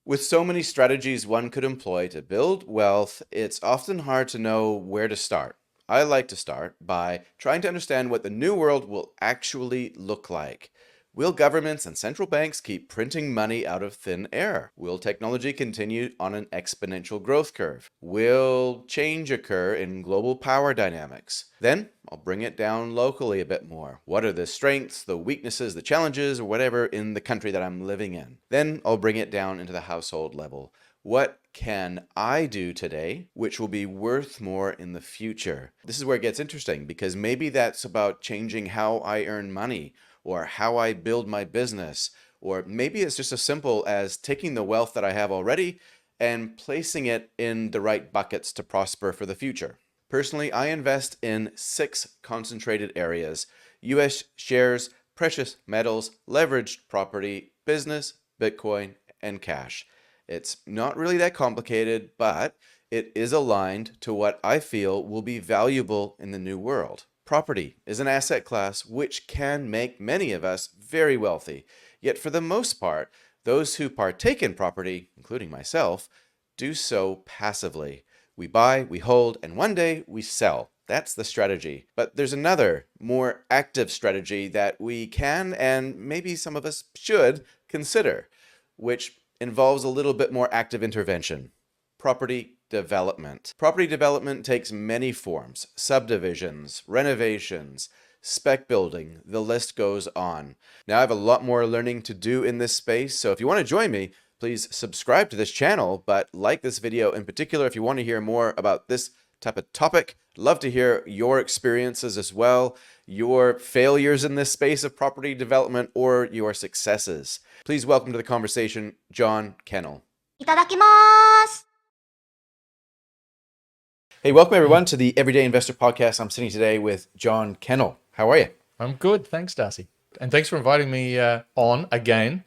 With so many strategies one could employ to build wealth, it's often hard to know where to start. I like to start by trying to understand what the new world will actually look like. Will governments and central banks keep printing money out of thin air? Will technology continue on an exponential growth curve? Will change occur in global power dynamics? Then I'll bring it down locally a bit more. What are the strengths, the weaknesses, the challenges, or whatever in the country that I'm living in? Then I'll bring it down into the household level. What can I do today which will be worth more in the future? This is where it gets interesting because maybe that's about changing how I earn money or how I build my business, or maybe it's just as simple as taking the wealth that I have already and placing it in the right buckets to prosper for the future. Personally, I invest in 6 concentrated areas: US shares, precious metals, leveraged property, business, Bitcoin, and cash. It's not really that complicated, but it is aligned to what I feel will be valuable in the new world. Property is an asset class which can make many of us very wealthy. Yet for the most part, those who partake in property, including myself, do so passively. We buy, we hold, and one day we sell. That's the strategy. But there's another, more active strategy that we can and maybe some of us should consider, which involves a little bit more active intervention: property development. Property development takes many forms: subdivisions, renovations, spec building, the list goes on. Now I have a lot more learning to do in this space, so if you want to join me, please subscribe to this channel, but like this video in particular if you want to hear more about this type of topic. Love to hear your experiences as well, your failures in this space of property development or your successes. Please welcome to the conversation, John Kenel. いただきます。 Hey, welcome everyone to the Everyday Investor Podcast. I'm sitting today with John Kenel. How are you? I'm good. Thanks, Darcy. And thanks for inviting me on again.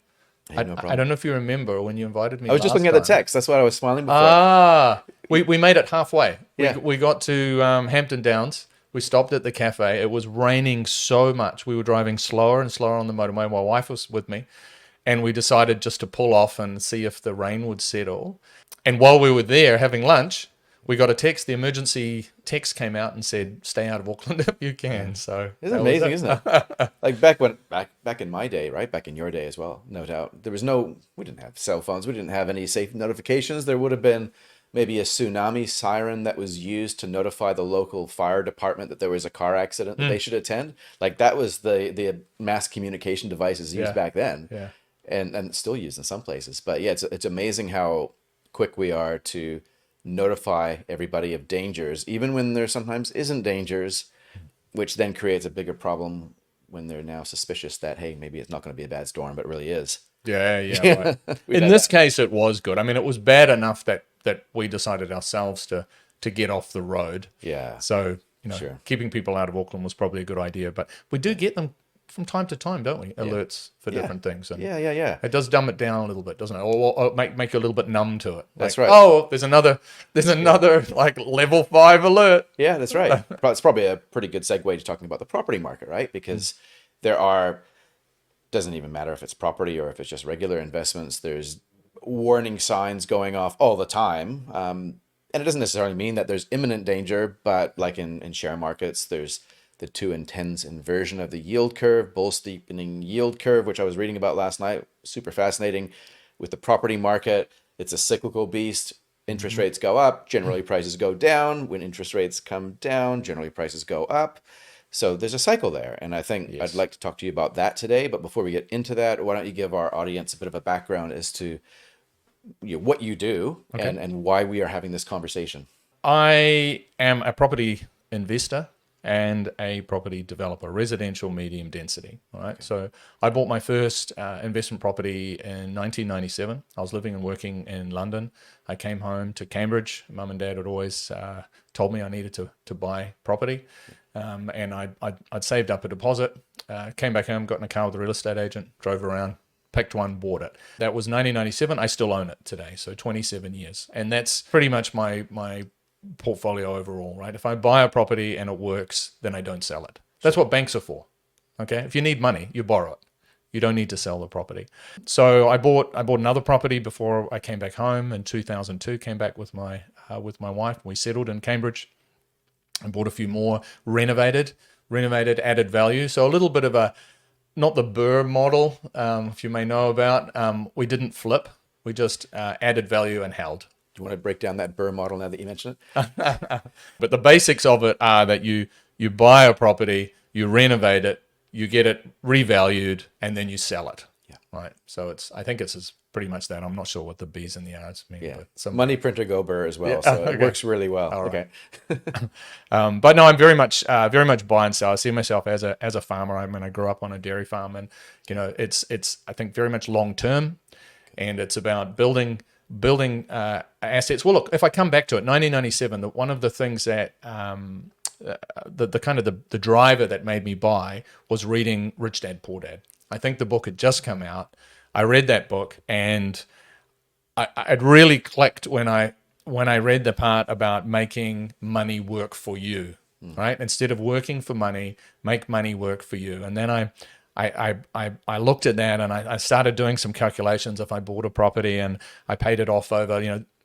Hey, no problem. I don't know if you remember when you invited me. I was just looking at the text. That's why I was smiling before. We made it halfway. Yeah. We got to Hampton Downs. We stopped at the cafe. It was raining so much. We were driving slower and slower on the motorway. My wife was with me. And we decided just to pull off and see if the rain would settle. And while we were there having lunch, we got a text. The emergency text came out and said, "Stay out of Auckland if you can." So Isn't it amazing, isn't it? Like back in my day, right? Back in your day as well, no doubt. We didn't have cell phones. We didn't have any safe notifications. There would have been maybe a tsunami siren that was used to notify the local fire department that there was a car accident that they should attend. Like that was the mass communication devices used back then. Yeah. And still used in some places. But yeah, it's amazing how quick we are to notify everybody of dangers, even when there sometimes isn't dangers, which then creates a bigger problem when they're now suspicious that, hey, maybe it's not going to be a bad storm, but it really is. Yeah. Right. In this case, it was good. I mean, it was bad enough that we decided ourselves to get off the road. Yeah. So, Sure. keeping people out of Auckland was probably a good idea. But we do get them from time to time, don't we? Alerts for different things. And Yeah. it does dumb it down a little bit, doesn't it? Or make you a little bit numb to it. That's Like, right. Oh, there's another like level 5 alert. Yeah, that's right. It's probably a pretty good segue to talking about the property market, right? Because doesn't even matter if it's property or if it's just regular investments, there's warning signs going off all the time. And it doesn't necessarily mean that there's imminent danger, but like in share markets, there's the 2 and 10s inversion of the yield curve, bull steepening yield curve, which I was reading about last night. Super fascinating. With the property market, it's a cyclical beast. Interest rates go up, generally prices go down. When interest rates come down, generally prices go up. So there's a cycle there. And I think I'd like to talk to you about that today. But before we get into that, why don't you give our audience a bit of a background as to what you do and why we are having this conversation. I am a property investor and a property developer, residential medium density. All right. So I bought my first investment property in 1997. I was living and working in London. I came home to Cambridge. Mum and Dad had always told me I needed to buy property. And I'd saved up a deposit, came back home, got in a car with a real estate agent, drove around, picked one, bought it. That was 1997. I still own it today, so 27 years. And that's pretty much my portfolio overall, right? If I buy a property and it works, then I don't sell it. That's what banks are for, okay? If you need money, you borrow it. You don't need to sell the property. So I bought another property before I came back home in 2002. Came back with my wife. We settled in Cambridge and bought a few more, renovated, added value. So a little bit of a, not the Burr model, if you may know about. We didn't flip. We just added value and held. Do you want to break down that Burr model now that you mention it? But the basics of it are that you buy a property, you renovate it, you get it revalued, and then you sell it. Yeah. Right. So I think it's pretty much that. I'm not sure what the B's and the R's mean. Yeah. But Money printer go Burr as well. Yeah. So it Okay. works really well. All right. Okay. But no, I'm very much buy and sell. I see myself as a farmer. I mean, I grew up on a dairy farm, and it's I think very much long term, and it's about building assets. Well, look, if I come back to it, 1997, one of the things that the kind of the driver that made me buy was reading Rich Dad Poor Dad. I think the book had just come out. I read that book, and it really clicked when I read the part about making money work for you, right? Instead of working for money, make money work for you. And then I looked at that, and I started doing some calculations. If I bought a property and I paid it off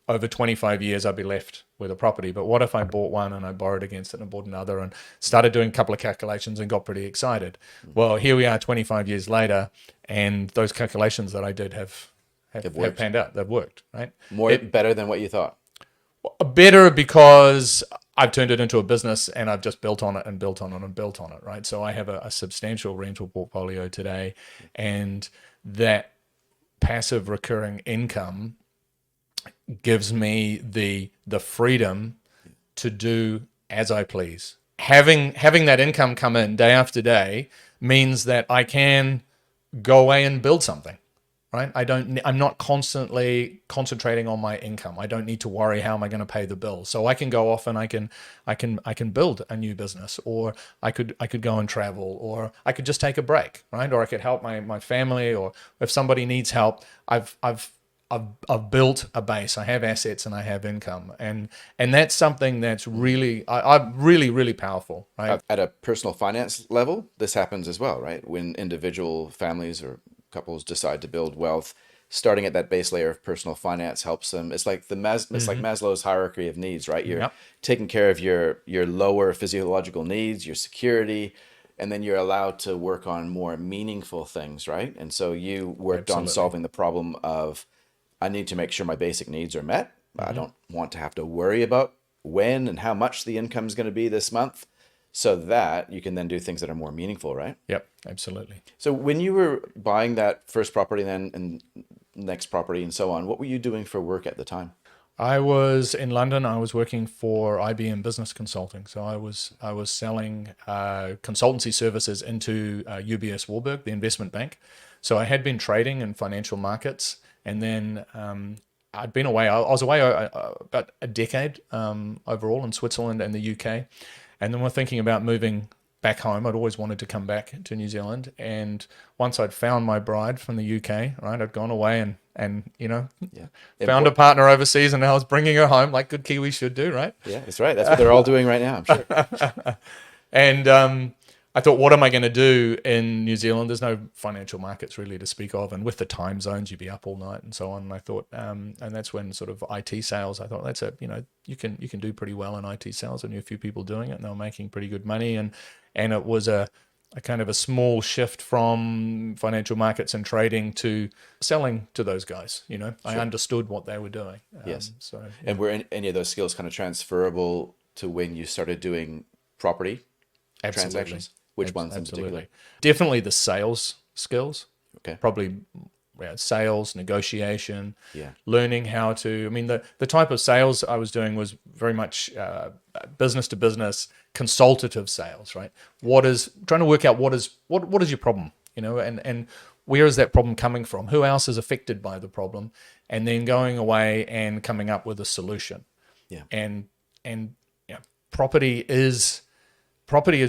over 25 years, I'd be left with a property. But what if I bought one and I borrowed against it and bought another, and started doing a couple of calculations and got pretty excited? Well, here we are 25 years later, and those calculations that I did have panned out. They've worked, right? Better than what you thought. Better because I've turned it into a business, and I've just built on it and built on it and built on it, right? So I have a substantial rental portfolio today, and that passive recurring income gives me the freedom to do as I please. Having that income come in day after day means that I can go away and build something, right? I'm not constantly concentrating on my income. I don't need to worry, how am I going to pay the bills? So I can go off and I can build a new business, or I could go and travel, or I could just take a break, right? Or I could help my family, or if somebody needs help, I've built a base. I have assets and I have income, and that's something that's really really powerful, right? At a personal finance level, this happens as well, right? When individual families or couples decide to build wealth, starting at that base layer of personal finance helps them. It's like it's like Maslow's hierarchy of needs, right? You're taking care of your lower physiological needs, your security, and then you're allowed to work on more meaningful things, right? And so you worked on solving the problem of, I need to make sure my basic needs are met. I don't want to have to worry about when and how much the income is going to be this month, so that you can then do things that are more meaningful, right? Yep, absolutely. So when you were buying that first property then and next property and so on, what were you doing for work at the time? I was in London. I was working for IBM Business Consulting. So I was selling consultancy services into UBS Warburg, the investment bank. So I had been trading in financial markets, and then I'd been away. I was away about a decade overall in Switzerland and the UK. And then we're thinking about moving back home. I'd always wanted to come back to New Zealand. And once I'd found my bride from the UK, right, I'd gone away and found a partner overseas, and I was bringing her home like good Kiwis should do, right? Yeah, that's right. That's what they're all doing right now, I'm sure. And I thought, what am I going to do in New Zealand? There's no financial markets really to speak of, and with the time zones, you'd be up all night and so on. And I thought, and that's when sort of IT sales. I thought you can do pretty well in IT sales. I knew a few people doing it, and they were making pretty good money. And it was a kind of a small shift from financial markets and trading to selling to those guys. Sure. I understood what they were doing. Yes. So and were any of those skills kind of transferable to when you started doing property transactions? Which ones in particular? Definitely the sales skills. Okay. Probably sales, negotiation, Yeah. learning how to, I mean, the type of sales I was doing was very much business to business, consultative sales, right? Trying to work out what is your problem, and where is that problem coming from? Who else is affected by the problem? And then going away and coming up with a solution. Yeah. And property is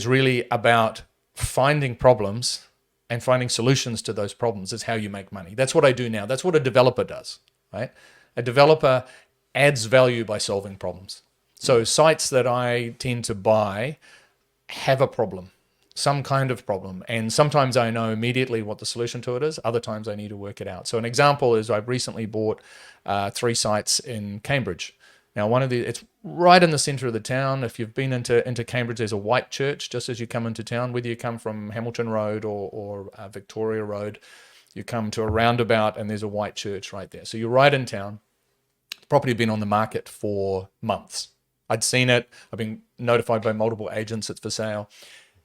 really about finding problems and finding solutions to those problems. Is how you make money. That's what I do now. That's what a developer does, right? A developer adds value by solving problems. So sites that I tend to buy have a problem. some kind of problem. And sometimes I know immediately what the solution to it is. Other times I need to work it out. So an example is I've recently bought 3 sites in Cambridge. Now, it's right in the center of the town. If you've been into Cambridge, there's a white church just as you come into town. Whether you come from Hamilton Road or Victoria Road, you come to a roundabout and there's a white church right there. So you're right in town. The property had been on the market for months. I'd seen it. I've been notified by multiple agents it's for sale.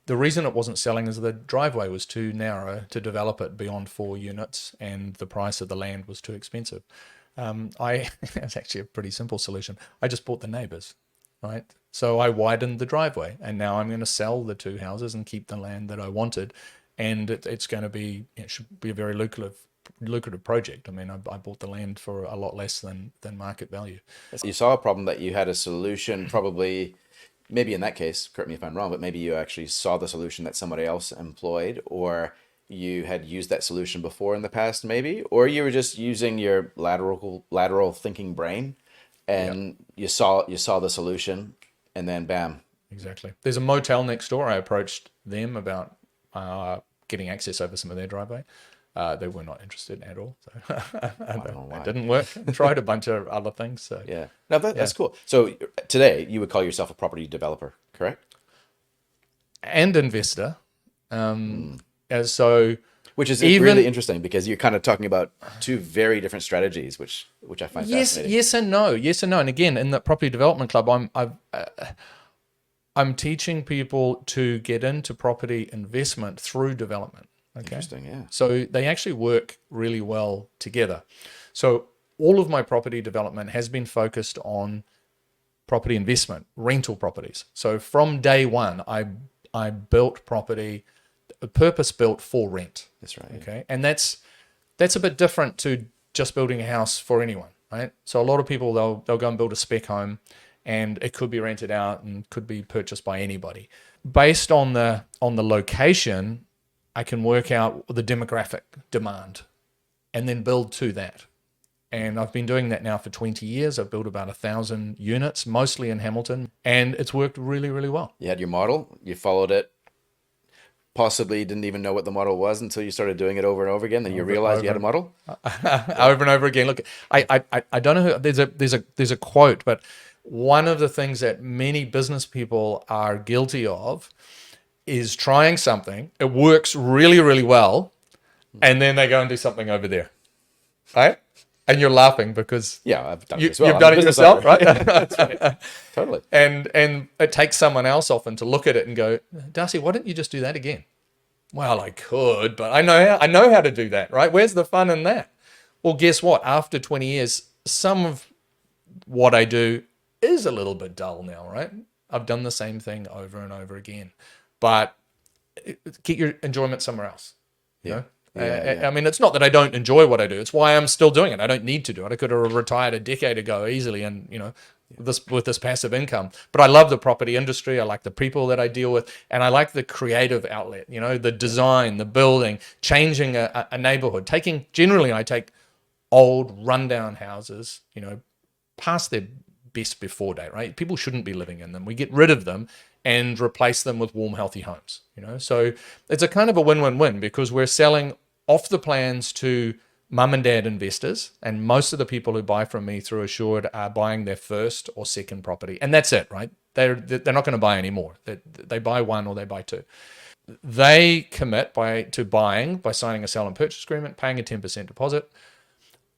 The reason it wasn't selling is the driveway was too narrow to develop it beyond 4 units, and the price of the land was too expensive. It's actually a pretty simple solution. I just bought the neighbors, right? So I widened the driveway, and now I'm going to sell the 2 houses and keep the land that I wanted. And it should be a very lucrative project. I mean, I bought the land for a lot less than market value. You saw a problem that you had a solution, probably, maybe in that case, correct me if I'm wrong, but maybe you actually saw the solution that somebody else employed, or you had used that solution before in the past, maybe, or you were just using your lateral thinking brain, and you saw the solution, and then bam. Exactly. There's a motel next door. I approached them about getting access over some of their driveway. They were not interested at all. So it didn't work. Tried a bunch of other things. So yeah, no, that's cool. So today you would call yourself a property developer, correct? And investor. So, which is really interesting because you're kind of talking about 2 very different strategies, which I find fascinating. Yes and no. And again, in the property development club, I'm teaching people to get into property investment through development. Okay? Interesting, yeah. So they actually work really well together. So all of my property development has been focused on property investment, rental properties. So from day one, I built property, purpose built for rent. That's right. Okay, and that's a bit different to just building a house for anyone, right? So a lot of people they'll go and build a spec home, and it could be rented out and could be purchased by anybody. Based on the location, I can work out the demographic demand, and then build to that. And I've been doing that now for 20 years. I've built about 1,000 units, mostly in Hamilton, and it's worked really, really well. You had your model, you followed it, possibly didn't even know what the model was until you started doing it over and over again. Then you realized you had a model? Over and over again. Look, I don't know who, there's a quote, but one of the things that many business people are guilty of is trying something. It works really, really well, and then they go and do something over there, right? And you're laughing because I've done it as well. You've done it yourself, right? That's right. Totally. And it takes someone else often to look at it and go, Darcy, why don't you just do that again? Well, I could, but I know how to do that, right? Where's the fun in that? Well, guess what? After 20 years, some of what I do is a little bit dull now, right? I've done the same thing over and over again, but get your enjoyment somewhere else. You know? I mean, it's not that I don't enjoy what I do. It's why I'm still doing it. I don't need to do it. I could have retired a decade ago easily and, with this passive income. But I love the property industry. I like the people that I deal with. And I like the creative outlet, the design, the building, changing a neighborhood. Generally, I take old rundown houses, past their best before date, right? People shouldn't be living in them. We get rid of them and replace them with warm, healthy homes, So it's a kind of a win-win-win because we're selling off the plans to mum and dad investors, and most of the people who buy from me through Assured are buying their first or second property, and that's it, right? They're not going to buy any more. They buy 1 or they buy 2. They commit to buying by signing a sale and purchase agreement, paying a 10% deposit.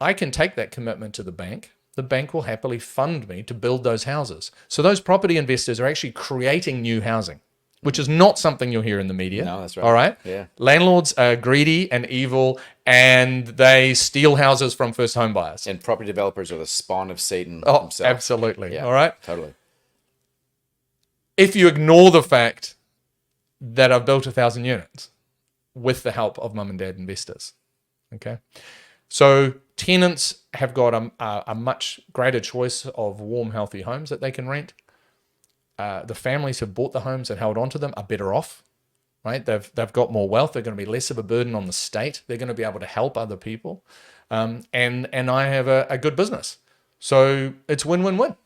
I can take that commitment to the bank. The bank will happily fund me to build those houses. So those property investors are actually creating new housing, which is not something you'll hear in the media. No, that's right. All right? Yeah. Landlords are greedy and evil, and they steal houses from first home buyers. And property developers are the spawn of Satan himself. Absolutely. Yeah, all right? Totally. If you ignore the fact that I've built 1,000 units with the help of mum and dad investors, okay? So tenants have got a much greater choice of warm, healthy homes that they can rent. The families who bought the homes and held on to them are better off, right? They've got more wealth. They're going to be less of a burden on the state. They're going to be able to help other people. And I have a good business. So it's win-win-win.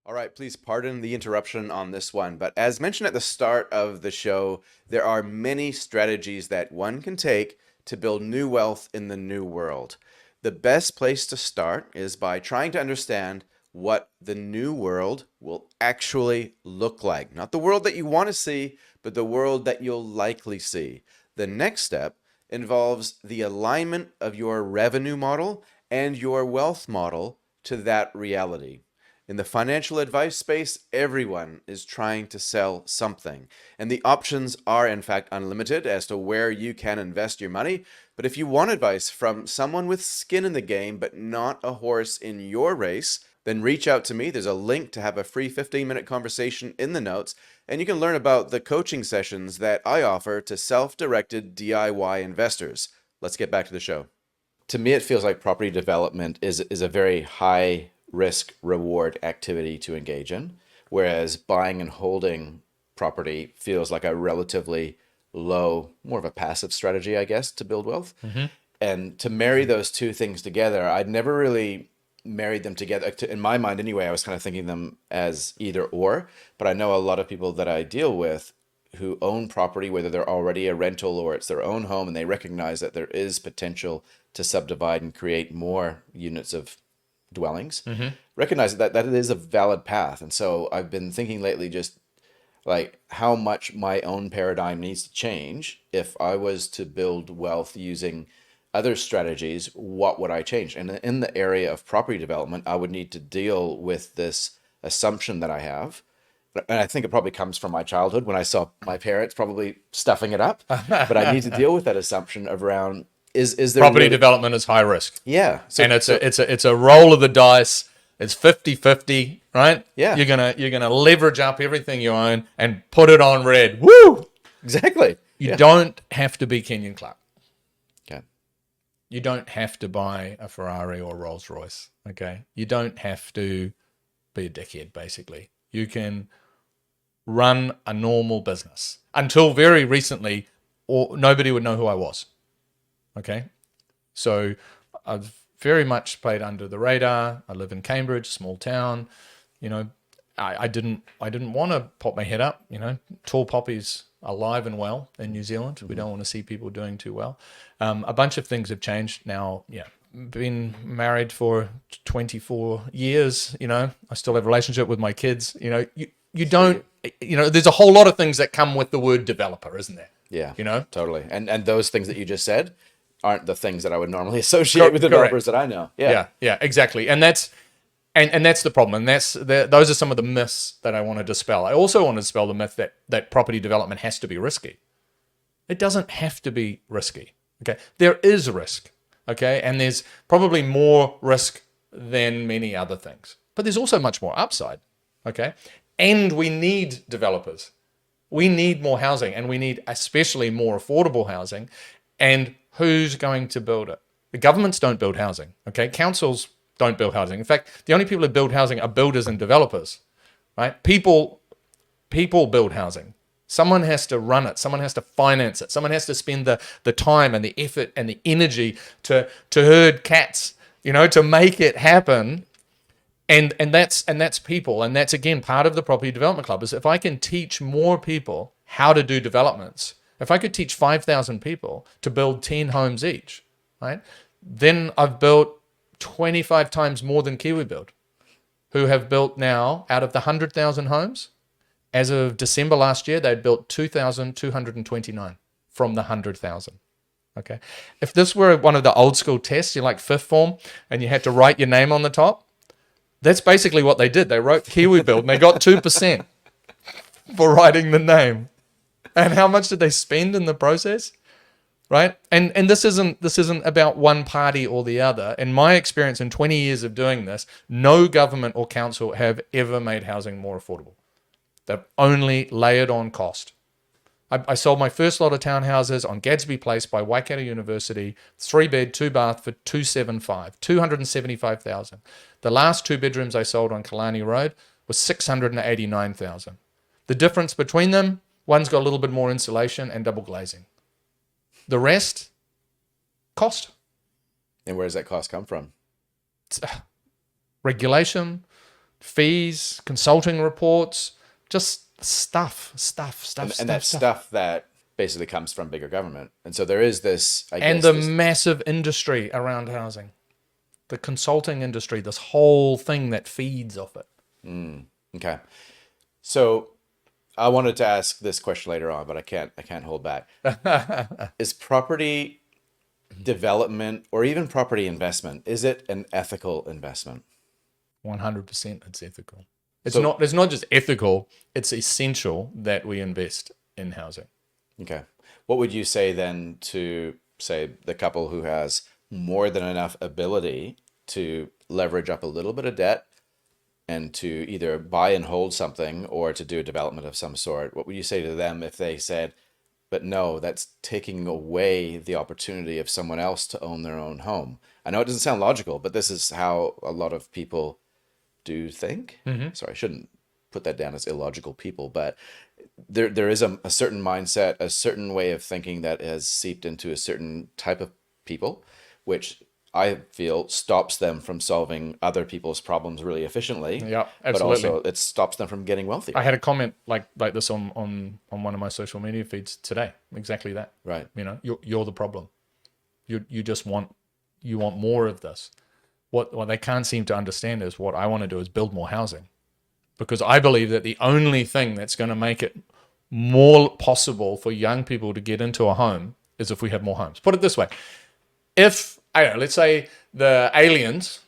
All right, please pardon the interruption on this one, but as mentioned at the start of the show, there are many strategies that one can take to build new wealth in the new world. The best place to start is by trying to understand what the new world will actually look like. Not the world that you want to see, but the world that you'll likely see. The next step involves the alignment of your revenue model and your wealth model to that reality. In the financial advice space, everyone is trying to sell something, and the options are, in fact, unlimited as to where you can invest your money. But if you want advice from someone with skin in the game, but not a horse in your race, then reach out to me. There's a link to have a free 15-minute conversation in the notes, and you can learn about the coaching sessions that I offer to self-directed DIY investors. Let's get back to the show. To me, it feels like property development is a very high risk reward activity to engage in, whereas buying and holding property feels like a relatively low, more of a passive strategy, I guess, to build wealth. And to marry those two things together, I'd never really married them together. In my mind, anyway, I was kind of thinking them as either or. But I know a lot of people that I deal with who own property, whether they're already a rental or it's their own home, and they recognize that there is potential to subdivide and create more units of dwellings, recognize that it is a valid path. And so I've been thinking lately just like how much my own paradigm needs to change. If I was to build wealth using other strategies, what would I change? And in the area of property development, I would need to deal with this assumption that I have. And I think it probably comes from my childhood when I saw my parents probably stuffing it up. But I need to deal with that assumption of around is there Property really, development is high risk. yeah. So, And it's a roll of the dice. It's 50-50, right? Yeah. You're gonna leverage up everything you own and put it on red. Woo! exactly. You don't have to be Kenyon Clark. Okay. You don't have to buy a Ferrari or Rolls Royce. Okay. You don't have to be a dickhead, basically. You can run a normal business. Until very recently, or nobody would know who I was. Okay. So I've very much played under the radar. I live in Cambridge, small town. You know, I didn't want to pop my head up. You know, tall poppies alive and well in New Zealand. We don't want to see people doing too well. A bunch of things have changed now. Yeah, been married for 24 years. You know, I still have a relationship with my kids. You know, you don't. You know, there's a whole lot of things that come with the word developer, isn't there? Yeah. You know, totally. And those things that you just said aren't the things that I would normally associate with developers that I know. Yeah, exactly. And that's the problem. And those are some of the myths that I want to dispel. I also want to dispel the myth that property development has to be risky. It doesn't have to be risky. Okay, there is risk. Okay, and there's probably more risk than many other things, but there's also much more upside. Okay, and we need developers. We need more housing, and we need especially more affordable housing. And who's going to build it? The governments don't build housing, okay? Councils don't build housing. In fact, the only people who build housing are builders and developers, right? People build housing. Someone has to run it. Someone has to finance it. Someone has to spend the time and the effort and the energy to herd cats, you know, to make it happen. And that's people. And that's, again, part of the Property Development Club is if I can teach more people how to do developments, if I could teach 5,000 people to build 10 homes each, right, then I've built 25 times more than KiwiBuild, who have built now, out of the 100,000 homes, as of December last year, they'd built 2,229 from the 100,000. Okay. If this were one of the old school tests, you're like fifth form, and you had to write your name on the top, that's basically what they did. They wrote KiwiBuild, and they got 2% for writing the name. And how much did they spend in the process? Right? And this isn't about one party or the other. In my experience in 20 years of doing this, no government or council have ever made housing more affordable. They've only layered on cost. I sold my first lot of townhouses on Gadsby Place by Waikato University, 3-bed, 2-bath for $275,000. The last 2 bedrooms I sold on Kalani Road was $689,000. The difference between them, one's got a little bit more insulation and double glazing. The rest, cost. And where does that cost come from? Regulation, fees, consulting reports, just stuff. And that stuff that basically comes from bigger government. And so there is this, I And guess, the this, massive industry around housing, the consulting industry, this whole thing that feeds off it. okay. So I wanted to ask this question later on, but I can't hold back. Is property development or even property investment, is it an ethical investment? 100% it's ethical. So- It's not just ethical, it's essential that we invest in housing. Okay. What would you say then to, say, the couple who has more than enough ability to leverage up a little bit of debt and to either buy and hold something or to do a development of some sort? What would you say to them if they said, but no, that's taking away the opportunity of someone else to own their own home? I know it doesn't sound logical, but this is how a lot of people do think. Sorry, I shouldn't put that down as illogical people, but there is a certain mindset, a certain way of thinking that has seeped into a certain type of people, which I feel stops them from solving other people's problems really efficiently. Yeah, But absolutely. also it stops them from getting wealthy. I had a comment like this on one of my social media feeds today. Exactly that. Right. You know, you're the problem. You just want more of this. What they can't seem to understand is what I want to do is build more housing, because I believe that the only thing that's going to make it more possible for young people to get into a home is if we have more homes. Put it this way: if I don't know, let's say the aliens,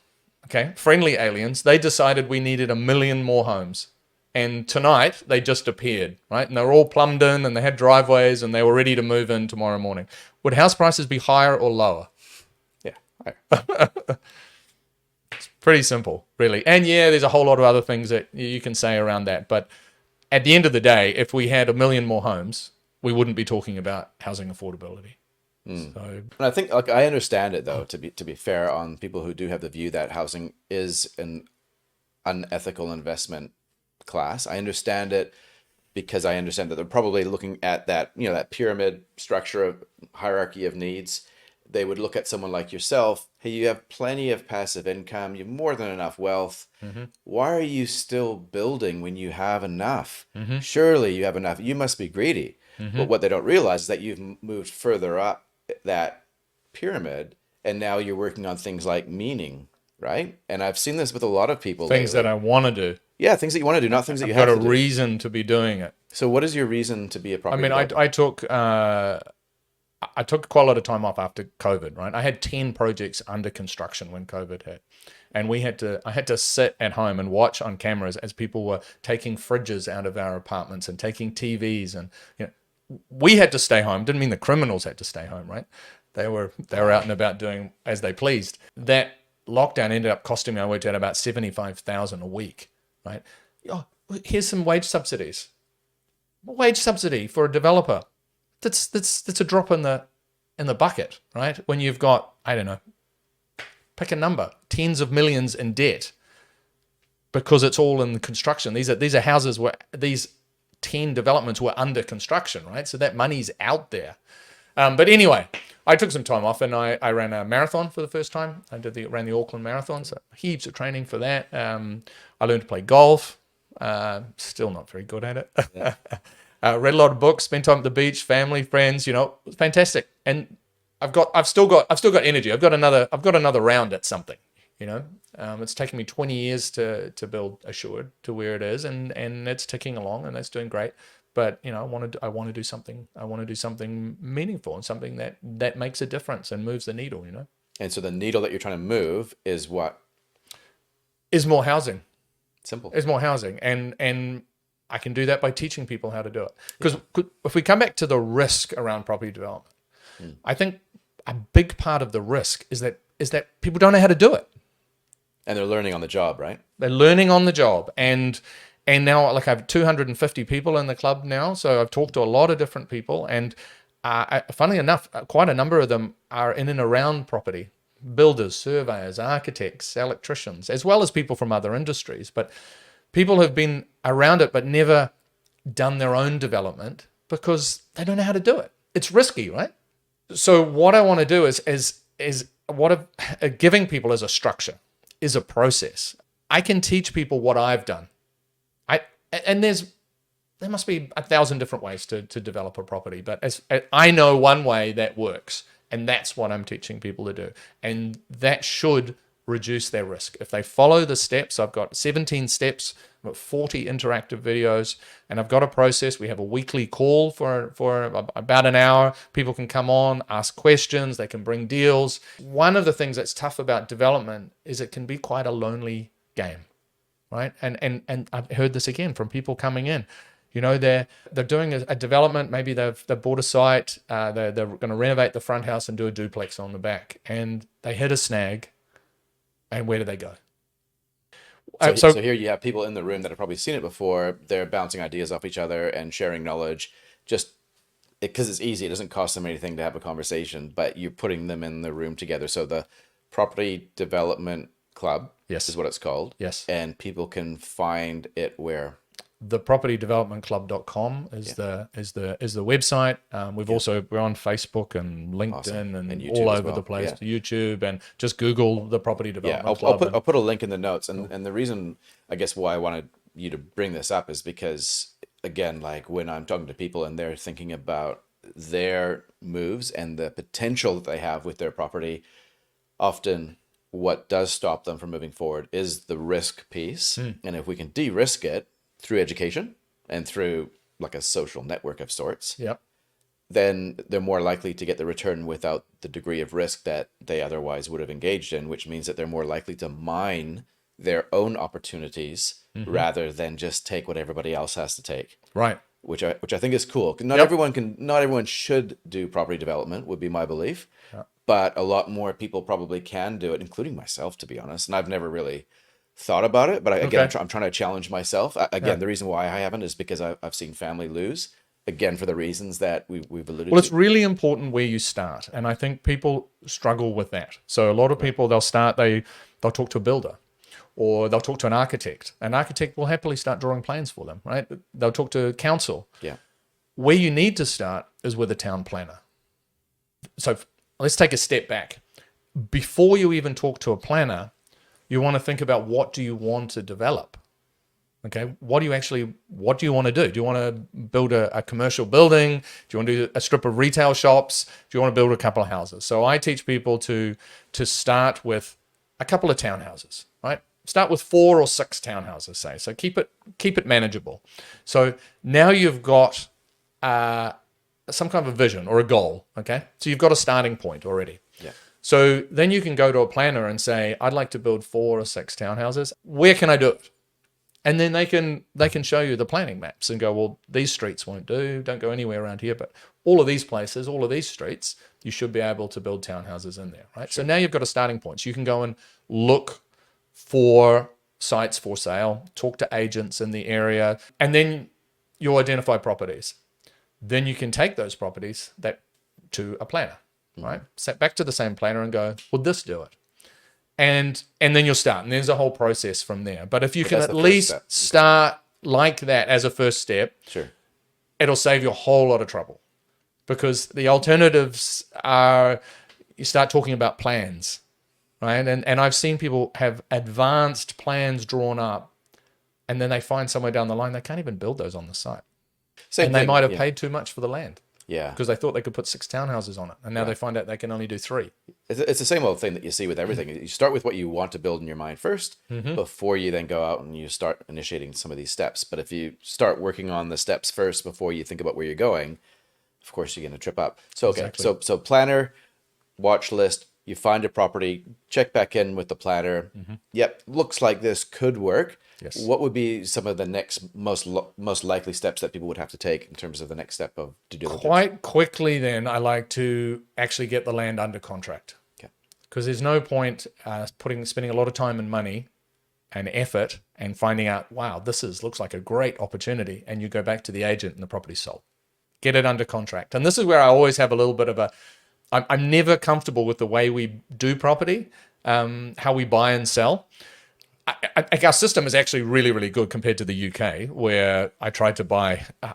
okay, friendly aliens, they decided we needed 1 million more homes, and tonight they just appeared, right? And they're all plumbed in, and they had driveways, and they were ready to move in tomorrow morning. Would house prices be higher or lower? Yeah. Pretty simple, really. And yeah, there's a whole lot of other things that you can say around that. But at the end of the day, if we had 1 million more homes, we wouldn't be talking about housing affordability. So And I think, like, I understand it though, to be fair, on people who do have the view that housing is an unethical investment class. I understand it because I understand that they're probably looking at that, that pyramid structure of hierarchy of needs. They would look at someone like yourself. Hey, you have plenty of passive income. You have more than enough wealth. Why are you still building when you have enough? Surely you have enough. You must be greedy. But what they don't realize is that you've moved further up that pyramid, and now you're working on things like meaning, right? And I've seen this with a lot of people things lately. that I want to do. Yeah, things that you want to do, not things that you I've got have a to do. reason to be doing it. So what is your reason to be a I property mean, developer? I took quite a lot of time off after COVID, right? I had 10 projects under construction when COVID hit. And I had to sit at home and watch on cameras as people were taking fridges out of our apartments and taking TVs, and we had to stay home. Didn't mean the criminals had to stay home, right? They were out and about doing as they pleased. That lockdown ended up costing me, I worked out, about $75,000 a week, right? Oh, here's some wage subsidies. Wage subsidy for a developer. That's a drop in the bucket, right? When you've got, I don't know, pick a number, tens of millions in debt, because it's all in the construction. These are houses where these 10 developments were under construction, right? So that money's out there. But anyway, I took some time off and I ran a marathon for the first time. I ran the Auckland Marathon, so heaps of training for that. I learned to play golf. Still not very good at it. Yeah. Read a lot of books, spent time at the beach, family, friends. Fantastic. And I've still got energy. I've got another round at something. It's taken me 20 years to build Assured to where it is, and it's ticking along, and that's doing great. But I want to do something. I want to do something meaningful and something that makes a difference and moves the needle. And so the needle that you're trying to move is what? Is more housing. Simple. Is more housing, and I can do that by teaching people how to do it. Because if we come back to the risk around property development, I think a big part of the risk is that people don't know how to do it. And they're learning on the job, right? They're learning on the job, and now, like, I have 250 people in the club now, so I've talked to a lot of different people, and funnily enough, quite a number of them are in and around property. Builders, surveyors, architects, electricians, as well as people from other industries. But people have been around it but never done their own development because they don't know how to do it. It's risky, right? So what I want to do is giving people as a structure, is a process. I can teach people what I've done. And there must be 1,000 different ways to develop a property, but as I know one way that works, and that's what I'm teaching people to do. And that should reduce their risk. If they follow the steps, I've got 17 steps, I've got 40 interactive videos, and I've got a process. We have a weekly call for about an hour. People can come on, ask questions, they can bring deals. One of the things that's tough about development is it can be quite a lonely game, right? And I've heard this again from people coming in. You know, they're doing a development. Maybe they've bought a site. They're going to renovate the front house and do a duplex on the back, and they hit a snag. And where do they go? So here you have people in the room that have probably seen it before. They're bouncing ideas off each other and sharing knowledge, just because it's easy. It doesn't cost them anything to have a conversation, but you're putting them in the room together. So the Property Development Club, Yes. is what it's called. Yes. And people can find it where? The propertydevelopmentclub.com is the website. We're on Facebook and LinkedIn. Awesome. and YouTube all as over well. the place. Yeah. YouTube, and just Google the Property Development Club. I'll put a link in the notes, and the reason I guess why I wanted you to bring this up is because, again, like when I'm talking to people and they're thinking about their moves and the potential that they have with their property, often what does stop them from moving forward is the risk piece. And if we can de-risk it through education and through like a social network of sorts, Yep. then they're more likely to get the return without the degree of risk that they otherwise would have engaged in, which means that they're more likely to mine their own opportunities rather than just take what everybody else has to take. Right. Which I think is cool. Not everyone should do property development, would be my belief. But a lot more people probably can do it, including myself, to be honest. And I've never really thought about it, but I'm trying to challenge myself. The reason why I haven't is because I've seen family lose, again, for the reasons that we've alluded to. Well, it's really important where you start, and I think people struggle with that. So a lot of people, they'll talk to a builder, or they'll talk to an architect. An architect will happily start drawing plans for them, right? They'll talk to council. Yeah. Where you need to start is with a town planner. So let's take a step back. Before you even talk to a planner, you want to think about, what do you want to develop? Okay, what do you want to do? Do you want to build a commercial building? Do you want to do a strip of retail shops? Do you want to build a couple of houses? So I teach people to start with a couple of townhouses, right? Start with 4 or 6 townhouses, say. So keep it manageable. So now you've got some kind of a vision or a goal, okay? So you've got a starting point already. Yeah. So then you can go to a planner and say, I'd like to build 4 or 6 townhouses. Where can I do it? And then they can show you the planning maps and go, well, these streets won't do. Don't go anywhere around here. But all of these places, all of these streets, you should be able to build townhouses in there, right? Sure. So now you've got a starting point. So you can go and look for sites for sale, talk to agents in the area, and then you'll identify properties. Then you can take those properties to a planner, right? Set back to the same planner and go, will this do it? And then you'll start, and there's a whole process from there. But if you can at least start like that as a first step, sure, it'll save you a whole lot of trouble. Because the alternatives are, you start talking about plans, right? And I've seen people have advanced plans drawn up, and then they find somewhere down the line they can't even build those on the site. They might have paid too much for the land. Yeah. Because they thought they could put 6 townhouses on it. And now they find out they can only do 3. It's the same old thing that you see with everything. You start with what you want to build in your mind first, before you then go out and you start initiating some of these steps. But if you start working on the steps first before you think about where you're going, of course, you're going to trip up. So, okay. Exactly. So planner, watch list, you find a property, check back in with the planner. Yep. Looks like this could work. Yes. What would be some of the next most likely steps that people would have to take in terms of the next step of due diligence? Quite quickly then, I like to actually get the land under contract. Okay. Because there's no point spending a lot of time and money and effort and finding out, wow, looks like a great opportunity, and you go back to the agent and the property's sold. Get it under contract. And this is where I always have a little bit of I'm never comfortable with the way we do property, how we buy and sell. Our system is actually really, really good compared to the UK, where I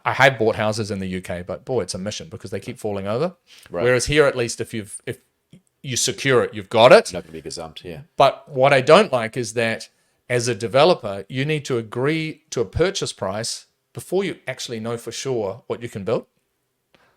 have bought houses in the UK, but boy, it's a mission because they keep falling over. Right. Whereas here, at least, if you secure it, you've got it. Not going to be gazumped, yeah. But what I don't like is that As a developer, you need to agree to a purchase price before you actually know for sure what you can build.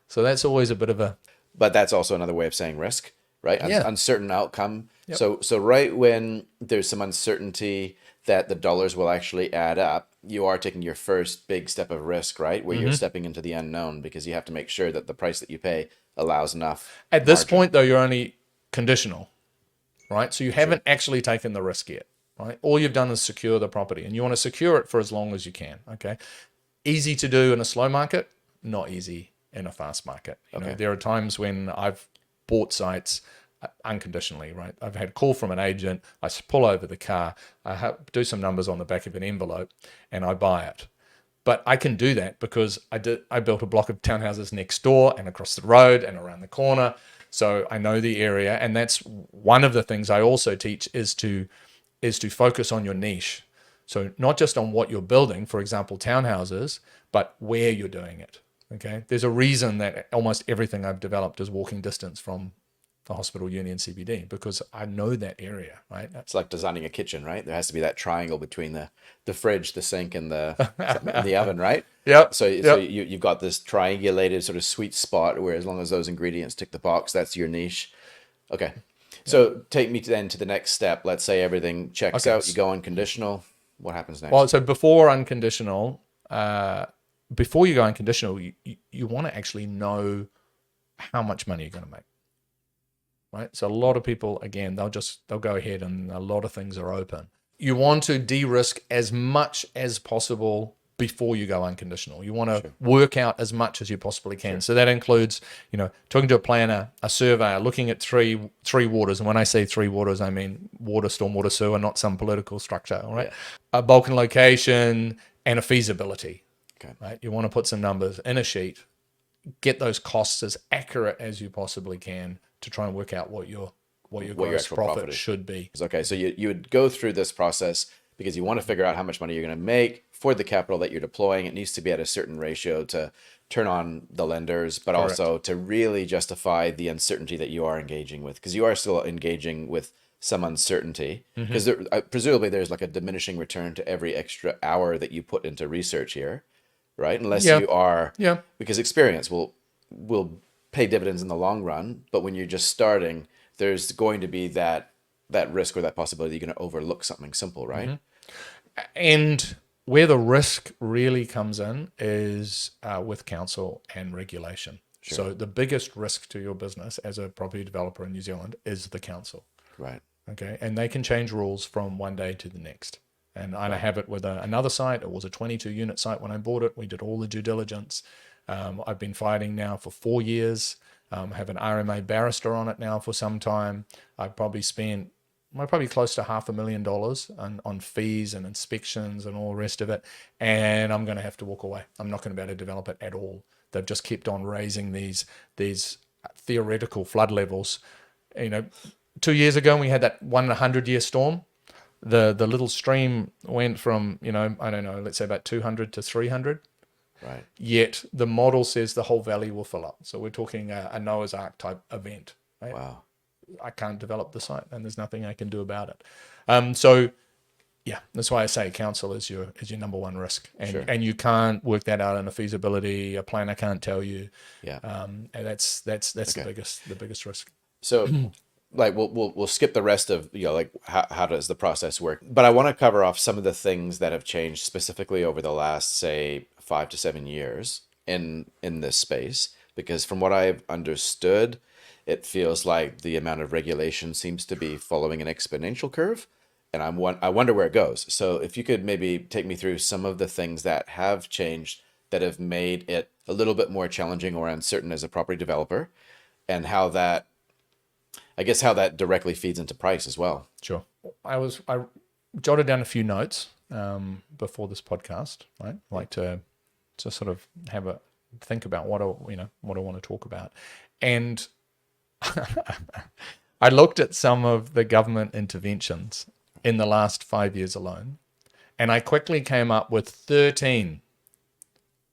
So that's always a bit of a, But that's also another way of saying risk, right? yeah. Uncertain outcome. Yep. So right when there's some uncertainty that the dollars will actually add up, you are taking your first big step of risk, right? Where you're stepping into the unknown because you have to make sure that the price that you pay allows enough At this margin. point, though, you're only conditional, right? So you haven't actually taken the risk yet, right? All you've done is secure the property, and you want to secure it for as long as you can, okay? Easy to do in a slow market, not easy in a fast market. You know, there are times when I've bought sites unconditionally, right? I've had a call from an agent, I pull over the car, do some numbers on the back of an envelope, and I buy it. But I can do that because I built a block of townhouses next door and across the road and around the corner. So I know the area. And that's one of the things I also teach is to focus on your niche. So not just on what you're building, for example, townhouses, but where you're doing it. Okay. There's a reason that almost everything I've developed is walking distance from the hospital, uni, and CBD because I know that area, right? It's like designing a kitchen, right? There has to be that triangle between the fridge, the sink, and the oven, right? Yep. So Yep. you've got this triangulated sort of sweet spot where as long as those ingredients tick the box, that's your niche. Okay. So take me then to the next step. Let's say everything checks out. You go unconditional. What happens next? Well, so before unconditional, before you go unconditional, you want to actually know how much money you're going to make. Right. So a lot of people, again, they'll go ahead and a lot of things are open. You want to de-risk as much as possible before you go unconditional. You want to work out as much as you possibly can. So that includes, talking to a planner, a surveyor, looking at three waters. And when I say three waters, I mean water, stormwater, sewer, not some political structure. All right. A bulk and location and a feasibility. Okay. Right. You want to put some numbers in a sheet, get those costs as accurate as you possibly can to try and work out what your gross actual profit should be. Okay, so you would go through this process because you want to figure out how much money you're going to make for the capital that you're deploying. It needs to be at a certain ratio to turn on the lenders, but also to really justify the uncertainty that you are engaging with, because you are still engaging with some uncertainty, because presumably there's like a diminishing return to every extra hour that you put into research here, right? Unless you are, because experience will pay dividends in the long run, but when you're just starting, there's going to be that risk or that possibility you're going to overlook something simple, right? And where the risk really comes in is with council and regulation. So the biggest risk to your business as a property developer in New Zealand is the council. Right. Okay. And they can change rules from one day to the next. And I have it with another site. It was a 22 unit site when I bought it. We did all the due diligence. I've been fighting now for 4 years. Have an RMA barrister on it now for some time. I've probably spent close to $500,000 on fees and inspections and all the rest of it. And I'm going to have to walk away. I'm not going to be able to develop it at all. They've just kept on raising these theoretical flood levels. 2 years ago, we had that 100-year storm. The little stream went from, I don't know, let's say about 200 to 300. Right. Yet the model says the whole valley will fill up. So we're talking a Noah's Ark type event. Right? Wow. I can't develop the site, and there's nothing I can do about it. So that's why I say council is your number one risk, and you can't work that out in a feasibility. A planner can't tell you. Yeah. And that's the biggest risk. So. Like we'll skip the rest of how does the process work, but I want to cover off some of the things that have changed specifically over the last, say, 5 to 7 years in this space, because from what I've understood, it feels like the amount of regulation seems to be following an exponential curve, and I wonder where it goes. So if you could maybe take me through some of the things that have changed that have made it a little bit more challenging or uncertain as a property developer, and how that directly feeds into price as well. Sure. I jotted down a few notes before this podcast, right? Like to sort of have a think about what I want to talk about. And I looked at some of the government interventions in the last 5 years alone, and I quickly came up with 13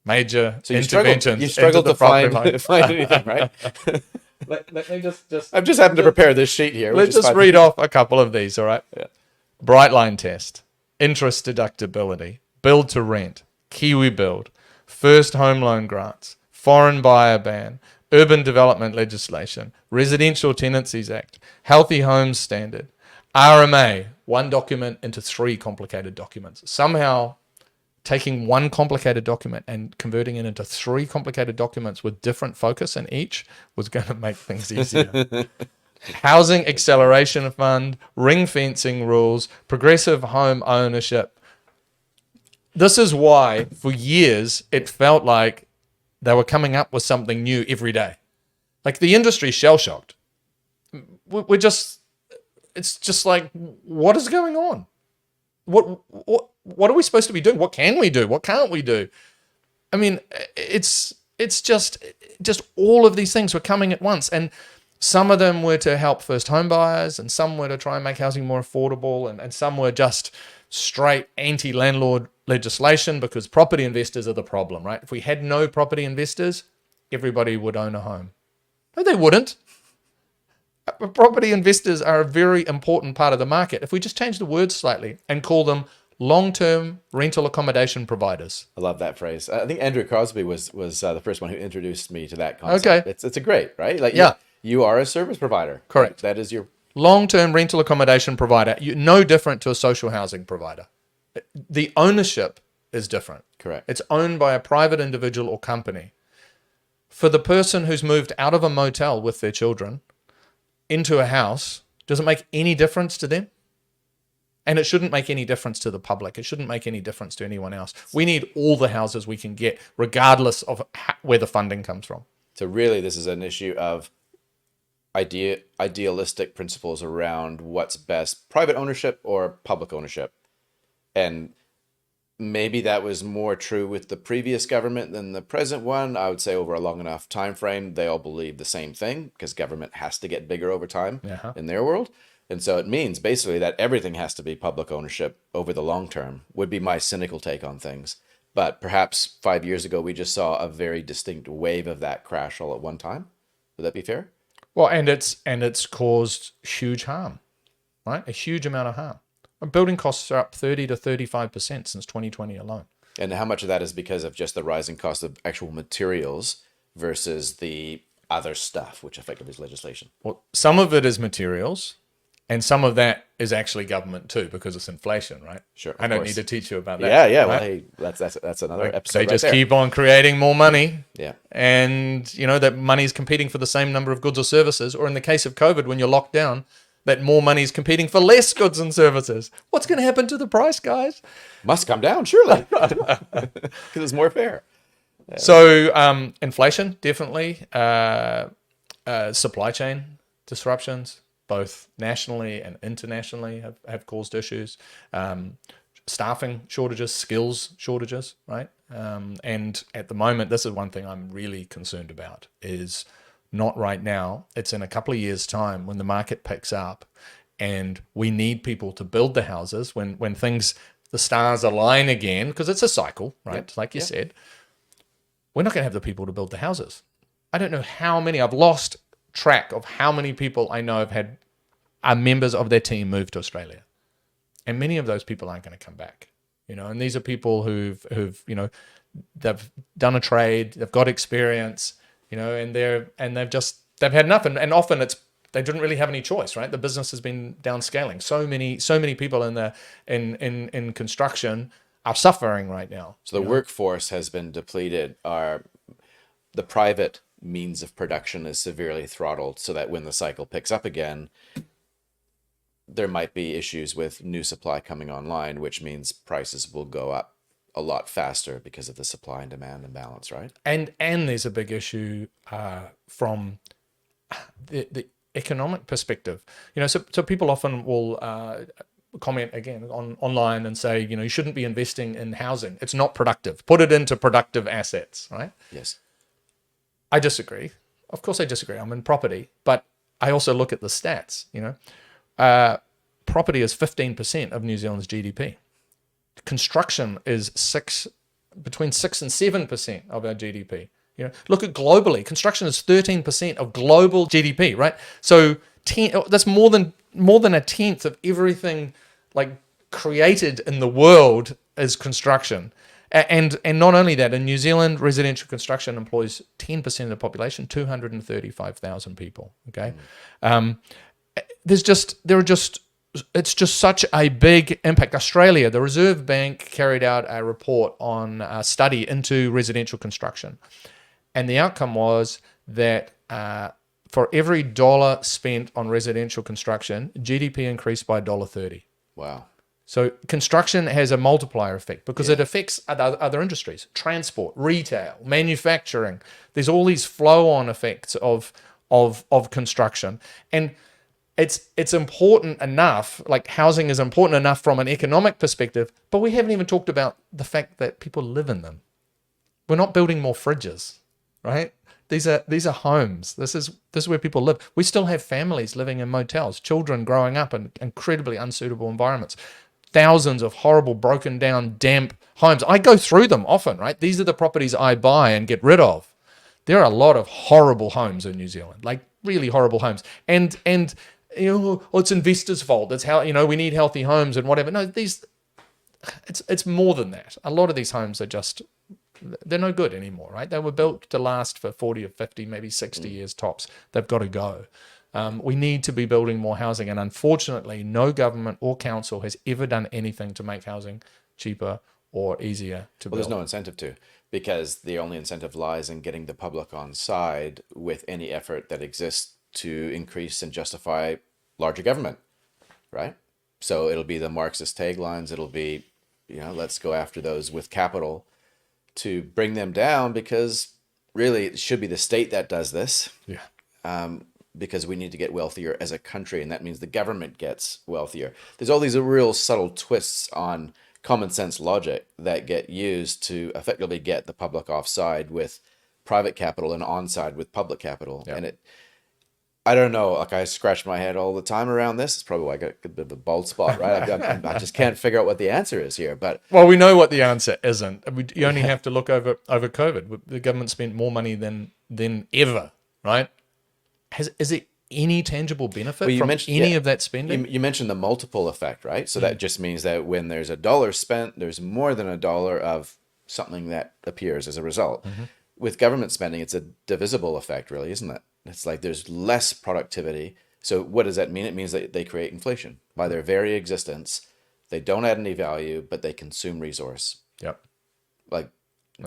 major interventions. You struggled to find anything, right? Let me just I've just happened to prepare this sheet here. Let's just read off a couple of these, all right? Yeah. Bright line test. interest deductibility, build to rent, Kiwi build, first home loan grants, foreign buyer ban, urban development legislation, Residential Tenancies Act, Healthy Homes Standard, RMA, one document into 3 complicated documents. Somehow taking one complicated document and converting it into 3 complicated documents with different focus in each was going to make things easier. Housing Acceleration Fund, ring fencing rules, progressive home ownership. This is why for years it felt like they were coming up with something new every day. Like the industry shell-shocked. It's just like, what is going on? What are we supposed to be doing? What can we do? What can't we do? I mean, it's just all of these things were coming at once, and some of them were to help first home buyers, and some were to try and make housing more affordable, and some were just straight anti-landlord legislation because property investors are the problem, right? If we had no property investors, everybody would own a home. No, they wouldn't. Property investors are a very important part of the market. If we just change the words slightly and call them long-term rental accommodation providers. I love that phrase. I think Andrew Crosby was the first one who introduced me to that concept. Okay. It's a great, right? Like, yeah. You are a service provider. Correct. That is your long-term rental accommodation provider. No different to a social housing provider. The ownership is different. Correct. It's owned by a private individual or company. For the person who's moved out of a motel with their children into a house, does it make any difference to them? And it shouldn't make any difference to the public. It shouldn't make any difference to anyone else. We need all the houses we can get, regardless of where the funding comes from. So really, this is an issue of idealistic principles around what's best, private ownership or public ownership. And maybe that was more true with the previous government than the present one. I would say over a long enough time frame, they all believe the same thing because government has to get bigger over time in their world. And so it means basically that everything has to be public ownership over the long term, would be my cynical take on things. But perhaps 5 years ago, we just saw a very distinct wave of that crash all at one time. Would that be fair? Well, and it's caused huge harm, right? A huge amount of harm. Building costs are up 30 to 35% since 2020 alone. And how much of that is because of just the rising cost of actual materials versus the other stuff, which effectively is legislation? Well, some of it is materials, and some of that is actually government too, because it's inflation, right? Sure. I don't need to teach you about that. Yeah. Right? Well, hey, that's another episode. They just right there. keep on creating more money. Yeah. And that money is competing for the same number of goods or services. Or in the case of COVID, when you're locked down, that more money is competing for less goods and services. What's going to happen to the price, guys? Must come down, surely, because it's more fair. Yeah. So inflation, definitely. Supply chain disruptions, both nationally and internationally, have caused issues. Staffing shortages, skills shortages, right? And at the moment, this is one thing I'm really concerned about, is not right now. It's in a couple of years' time when the market picks up and we need people to build the houses, when the stars align again, because it's a cycle, right? Yep. Like you said, we're not going to have the people to build the houses. I don't know how many, I've lost track of how many people I know are members of their team moved to Australia. And many of those people aren't going to come back, and these are people who've they've done a trade, they've got experience, and they've had enough. And often they didn't really have any choice, right? The business has been downscaling. So many people in construction are suffering right now. So the workforce has been depleted. The private means of production is severely throttled, so that when the cycle picks up again, there might be issues with new supply coming online, which means prices will go up a lot faster because of the supply and demand imbalance, right? And there's a big issue from the economic perspective. So people often will comment again online and say, you shouldn't be investing in housing. It's not productive. Put it into productive assets, right? Yes. I disagree. Of course I disagree. I'm in property, but I also look at the stats, property is 15% of New Zealand's GDP. Construction is between 6 and 7% of our GDP. Look at globally, construction is 13% of global GDP, right? So that's more than a tenth of everything, like created in the world is construction. And not only that, in New Zealand, residential construction employs 10% of the population, 235,000 people. Okay, it's just such a big impact. Australia, the Reserve Bank carried out a report on a study into residential construction, and the outcome was that for every dollar spent on residential construction, GDP increased by $1.30. Wow. So construction has a multiplier effect because it affects other industries, transport, retail, manufacturing. There's all these flow-on effects of construction, and it's important enough. Like housing is important enough from an economic perspective, but we haven't even talked about the fact that people live in them. We're not building more fridges, right? These are homes. This is where people live. We still have families living in motels, children growing up in incredibly unsuitable environments. Thousands of horrible, broken down, damp homes. I go through them often, right? These are the properties I buy and get rid of. There are a lot of horrible homes in New Zealand, like really horrible homes. And it's investors' fault. It's how we need healthy homes and whatever. No, it's more than that. A lot of these homes are just they're no good anymore, right? They were built to last for 40 or 50, maybe 60 years tops. They've got to go. We need to be building more housing, and unfortunately, no government or council has ever done anything to make housing cheaper or easier to build. Well, there's no incentive to, because the only incentive lies in getting the public on side with any effort that exists to increase and justify larger government, right? So it'll be the Marxist taglines. It'll be, let's go after those with capital to bring them down, because really it should be the state that does this. Yeah. Because we need to get wealthier as a country, and that means the government gets wealthier. There's all these real subtle twists on common sense logic that get used to effectively get the public offside with private capital and onside with public capital. Yeah. And I don't know, like I scratch my head all the time around this. It's probably why I got a bit of a bald spot, right? I just can't figure out what the answer is here. But well, we know what the answer isn't. You only have to look over COVID. The government spent more money than ever, right? Is there any tangible benefit from any of that spending? You mentioned the multiple effect, right? So that just means that when there's $1 spent, there's more than $1 of something that appears as a result. Mm-hmm. With government spending, it's a divisible effect, really, isn't it? It's like there's less productivity. So what does that mean? It means that they create inflation. By their very existence, they don't add any value, but they consume resource. Yep. Like,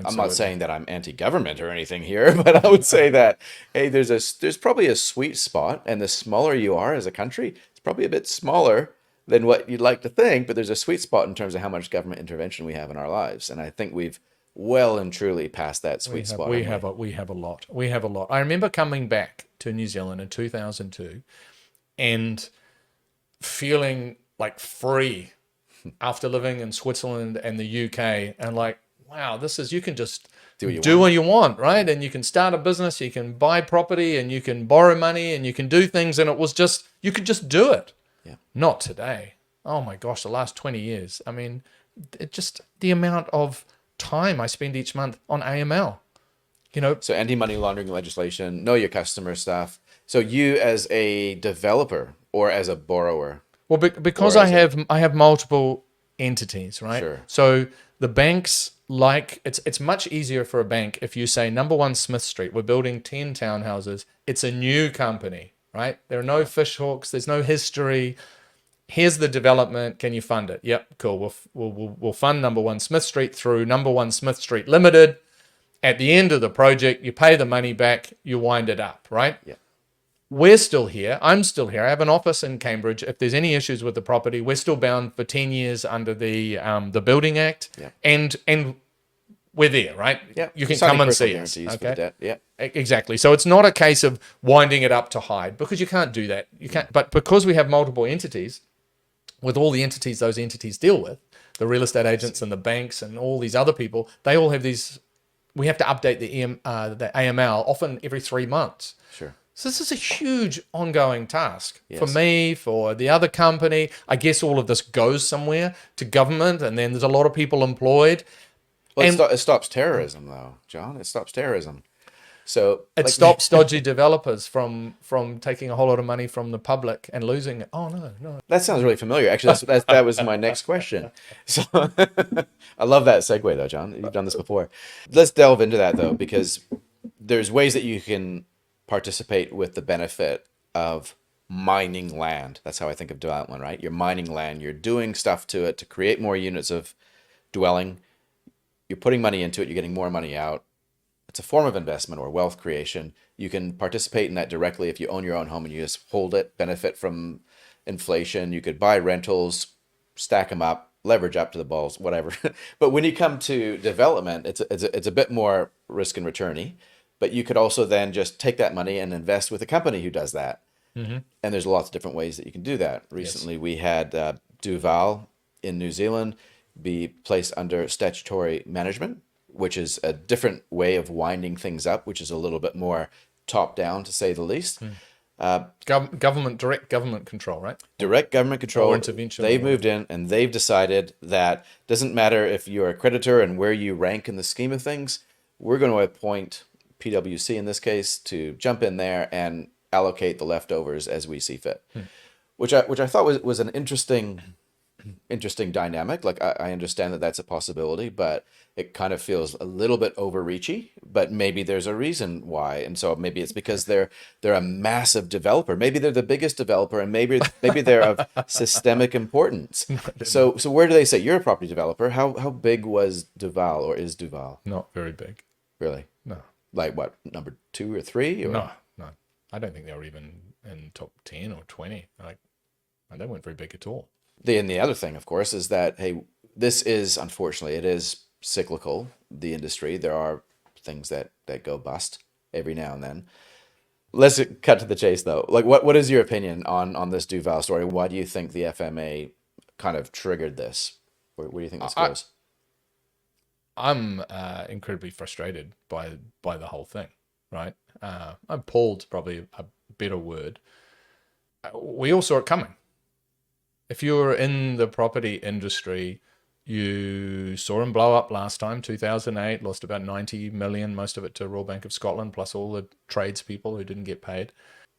I'm not saying that I'm anti-government or anything here, but I would say that, hey, there's probably a sweet spot, and the smaller you are as a country, it's probably a bit smaller than what you'd like to think, but there's a sweet spot in terms of how much government intervention we have in our lives. And I think we've well and truly passed that sweet spot. We have a lot. We have a lot. I remember coming back to New Zealand in 2002 and feeling like free after living in Switzerland and the UK, and like, wow, you can just do what you want, right? And you can start a business, you can buy property, and you can borrow money, and you can do things, and you could just do it. Yeah. Not today. Oh my gosh, the last 20 years. I mean, the amount of time I spend each month on AML. So anti-money laundering legislation, know your customer stuff. So you as a developer or as a borrower? Well, because I have multiple entities, right? Sure. So the banks, it's much easier for a bank if you say, number 1 Smith Street, we're building 10 townhouses. It's a new company, right? There are no fish hooks. There's no history. Here's the development. Can you fund it? Yep, cool. We'll fund number 1 Smith Street through number 1 Smith Street Limited. At the end of the project, you pay the money back. You wind it up, right? Yeah. We're still here. I'm still here. I have an office in Cambridge. If there's any issues with the property, we're still bound for 10 years under the Building Act. Yeah. And we're there, right? Yeah. You can Signing come and personal see us. guarantees for Okay. the debt. Yeah. Exactly. So it's not a case of winding it up to hide, because you can't do that. You can't. But because we have multiple entities, with all the entities those entities deal with, the real estate agents and the banks and all these other people, they all have these. We have to update the AML often every 3 months. Sure. So this is a huge ongoing task for Yes. me, for the other company. I guess all of this goes somewhere to government, and then there's a lot of people employed. Well, it stops terrorism, though, John. It stops terrorism. So It like, stops dodgy developers from taking a whole lot of money from the public and losing it. Oh no, no. that sounds really familiar. Actually, that was my next question. So I love that segue though, John. You've done this before. Let's delve into that though, because there's ways that you can participate with the benefit of mining land. That's how I think of development, right? You're mining land, you're doing stuff to it to create more units of dwelling. You're putting money into it, you're getting more money out. It's a form of investment or wealth creation. You can participate in that directly if you own your own home and you just hold it, benefit from inflation. You could buy rentals, stack them up, leverage up to the balls, whatever. But when you come to development, it's a bit more risk and returny. But you could also then just take that money and invest with a company who does that. And there's lots of different ways that you can do that. Recently, we had Duval in New Zealand be placed under statutory management, which is a different way of winding things up, which is a little bit more top down, to say the least. Direct government control, right? Direct government control. Or intervention. They've moved in and they've decided that doesn't matter if you're a creditor and where you rank in the scheme of things, we're going to appoint PwC in this case to jump in there and allocate the leftovers as we see fit, which I thought was an interesting dynamic. Like I understand that that's a possibility, but it kind of feels a little bit overreachy. But maybe there's a reason why, and so maybe it's because they're a massive developer. Maybe they're the biggest developer, and maybe they're of systemic importance. So where do they say you're a property developer? How big was Duval or is Duval? Not very big. Really? No. Like what, number 2 or 3? Or? No. I don't think they were even in top 10 or 20. They weren't very big at all. The other thing, of course, is that, hey, this is, unfortunately, it is cyclical, the industry. There are things that go bust every now and then. Let's cut to the chase, though. Like, what is your opinion on this Duval story? Why do you think the FMA kind of triggered this? Where do you think this goes? I'm incredibly frustrated by the whole thing, right? Appalled, probably a better word. We all saw it coming. If you're in the property industry, you saw him blow up last time, 2008, lost about 90 million, most of it to Royal Bank of Scotland, plus all the tradespeople who didn't get paid.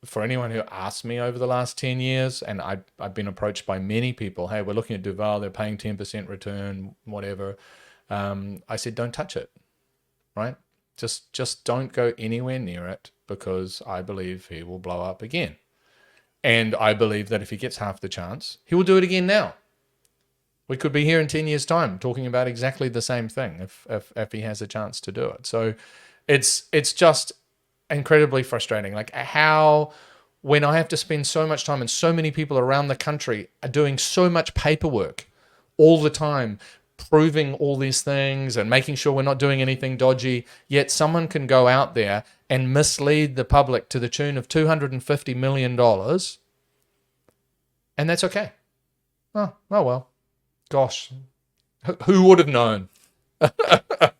For anyone who asked me over the last 10 years, and I've been approached by many people, hey, we're looking at Duval, they're paying 10% return, whatever. I said, don't touch it, right? Just don't go anywhere near it, because I believe he will blow up again. And I believe that if he gets half the chance, he will do it again now. We could be here in 10 years' time talking about exactly the same thing if he has a chance to do it. So it's just incredibly frustrating. Like, how, when I have to spend so much time and so many people around the country are doing so much paperwork all the time, proving all these things and making sure we're not doing anything dodgy, yet someone can go out there and mislead the public to the tune of $250 million, and that's okay. Oh well. Gosh, who would have known? There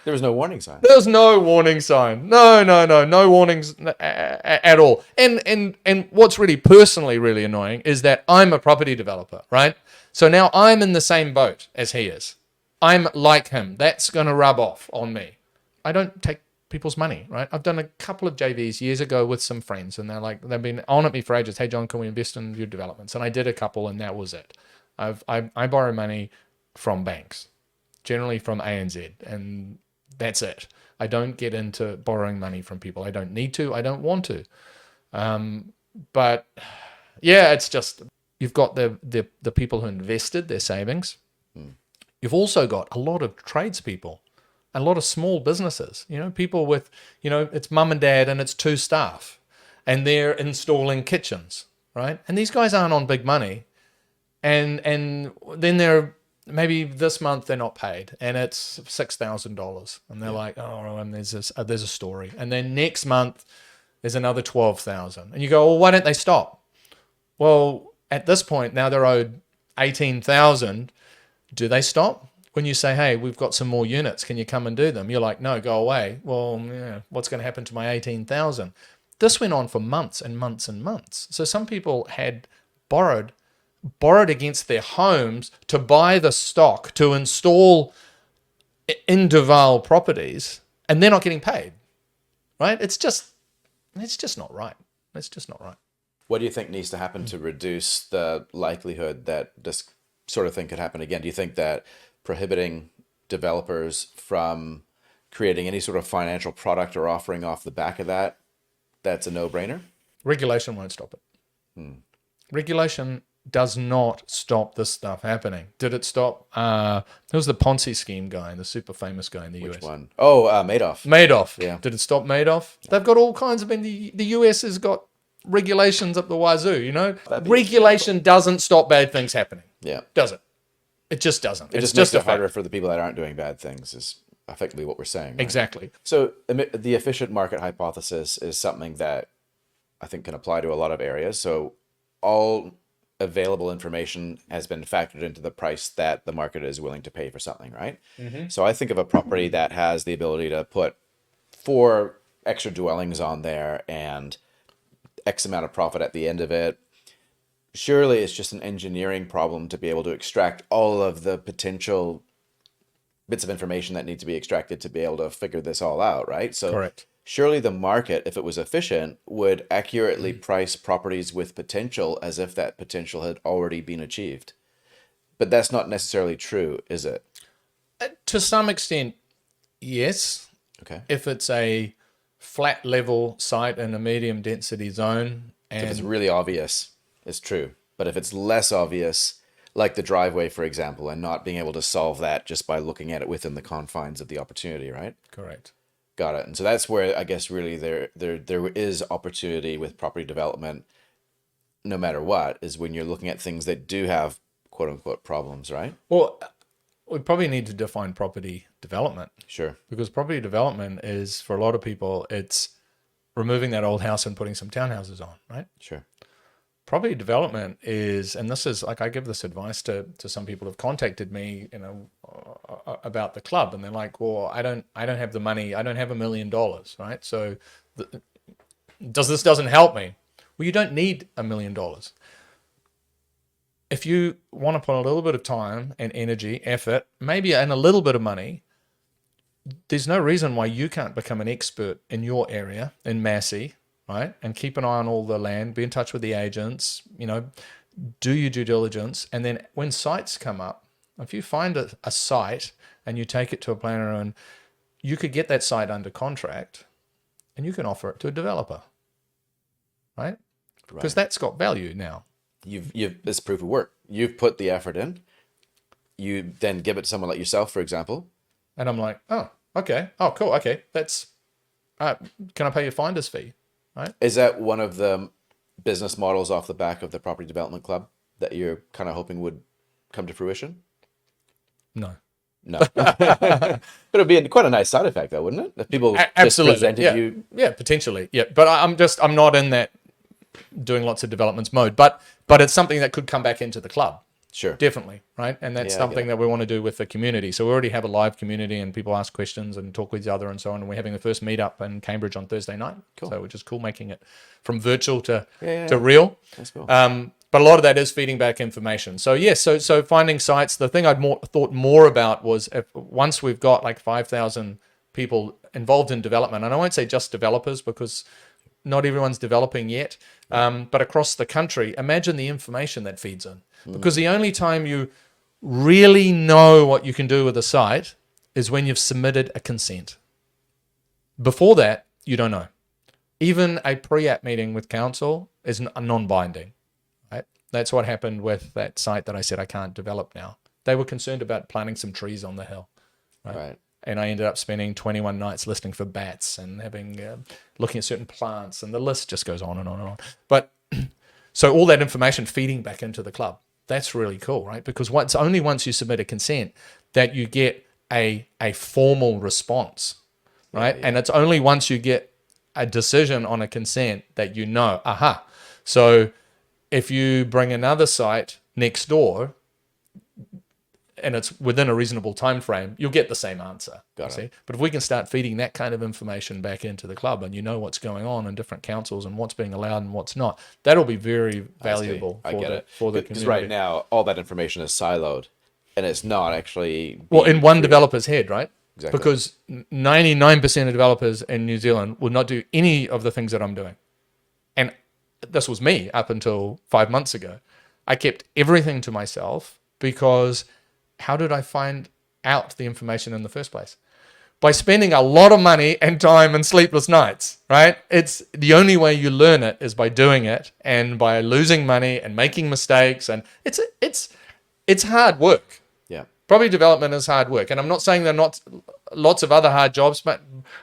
was no warning sign. There's no warning sign. No warnings at all. And what's really really annoying is that I'm a property developer, right? So now I'm in the same boat as he is. I'm like him. That's going to rub off on me. I don't take people's money, right? I've done a couple of JVs years ago with some friends, and they've been on at me for ages. Hey, John, can we invest in your developments? And I did a couple, and that was it. I borrow money from banks, generally from ANZ, and that's it. I don't get into borrowing money from people. I don't need to. I don't want to. But yeah, it's just, you've got the people who invested their savings. You've also got a lot of tradespeople, a lot of small businesses, people with, it's mum and dad and it's 2 staff, and they're installing kitchens, right? And these guys aren't on big money. And then they're, maybe this month they're not paid, and it's $6,000, and they're like, oh, and there's a story, and then next month there's another 12,000, and you go, well, why don't they stop? Well, at this point now they're owed 18,000. Do they stop when you say, hey, we've got some more units, can you come and do them? You're like, no, go away. Well, yeah, what's going to happen to my 18,000? This went on for months and months and months. So some people had borrowed against their homes to buy the stock to install in Duval properties, and they're not getting paid. right? It's just not right. It's just not right. What do you think needs to happen to reduce the likelihood that this sort of thing could happen again? Do you think that prohibiting developers from creating any sort of financial product or offering off the back of that, that's a no-brainer? Regulation won't stop it. Regulation does not stop this stuff happening. Did it stop? Who was the Ponzi scheme guy, the super famous guy in the US? Which one? Oh, Madoff. Madoff. Yeah. Did it stop Madoff? They've got all kinds of, the US has got regulations up the wazoo, you know? Regulation doesn't stop bad things happening. Yeah. Does it? It just doesn't. It It's just makes just a it harder fact. for the people that aren't doing bad things is effectively what we're saying. Right? Exactly. So the efficient market hypothesis is something that I think can apply to a lot of areas. So all available information has been factored into the price that the market is willing to pay for something, right? So I think of a property that has the ability to put 4 extra dwellings on there and X amount of profit at the end of it. Surely it's just an engineering problem to be able to extract all of the potential bits of information that need to be extracted to be able to figure this all out, right? So Correct. surely the market, if it was efficient, would accurately price properties with potential as if that potential had already been achieved. But that's not necessarily true, is it? To some extent, yes. Okay. If it's a flat level site in a medium density zone, If it's and really obvious, it's true. But if it's less obvious, like the driveway, for example, and not being able to solve that just by looking at it within the confines of the opportunity, right? correct. Got it. And so that's where I guess really there is opportunity with property development, no matter what, is when you're looking at things that do have quote unquote problems, right? Well, we probably need to define property development, Sure. because property development is, for a lot of people, it's removing that old house and putting some townhouses on, right? Sure. Property development is, and this is like, I give this advice to some people who've contacted me, about the club, and they're like, well, I don't have the money. I don't have $1 million, right? So this doesn't help me. Well, you don't need $1 million. If you want to put a little bit of time and energy, effort, maybe, and a little bit of money, there's no reason why you can't become an expert in your area, in Massey, right? And keep an eye on all the land, be in touch with the agents, do your due diligence. And then when sites come up, if you find a site and you take it to a planner, and you could get that site under contract and you can offer it to a developer, right? Because that's got value now. You've it's proof of work. You've put the effort in. You then give it to someone like yourself, for example. And I'm like, oh, okay. Oh, cool. Okay. That's, can I pay your finder's fee? Right. Is that one of the business models off the back of the property development club that you're kind of hoping would come to fruition? No. No. But it'd be quite a nice side effect though, wouldn't it? If people just Absolutely. presented Yeah. you. Yeah, potentially. Yeah. But I'm not in that doing lots of developments mode, but it's something that could come back into the club. Sure. Definitely, right? And that's Yeah, I get something it. that we want to do with the community. So we already have a live community and people ask questions and talk with each other and so on. And we're having the first meetup in Cambridge on Thursday night. Cool. So which is cool, making it from virtual to Yeah. real. That's cool. But a lot of that is feeding back information. So yes, so finding sites. The thing I'd thought more about was once we've got like 5,000 people involved in development, and I won't say just developers because not everyone's developing yet, but across the country, imagine the information that feeds in. Because the only time you really know what you can do with a site is when you've submitted a consent. Before that, you don't know. Even a pre-app meeting with council is non-binding. Right? That's what happened with that site that I said I can't develop now. They were concerned about planting some trees on the hill. Right. And I ended up spending 21 nights listening for bats and having looking at certain plants, and the list just goes on and on and on. But so all that information feeding back into the club, that's really cool, right? Because only once you submit a consent that you get a formal response, right? Yeah. And it's only once you get a decision on a consent that you know, aha. So if you bring another site next door, and it's within a reasonable time frame, you'll get the same answer. Got it. But if we can start feeding that kind of information back into the club, and you know what's going on in different councils and what's being allowed and what's not, that'll be very valuable I get it. for the Because community. right now, all that information is siloed, and it's not actually. Well, in one developer's head, right? exactly. because 99% of developers in New Zealand would not do any of the things that I'm doing. And this was me up until 5 months ago. I kept everything to myself because how did I find out the information in the first place? By spending a lot of money and time and sleepless nights, right? It's the only way you learn it is by doing it and by losing money and making mistakes. And it's hard work. Yeah. Property development is hard work. And I'm not saying there are not lots of other hard jobs, but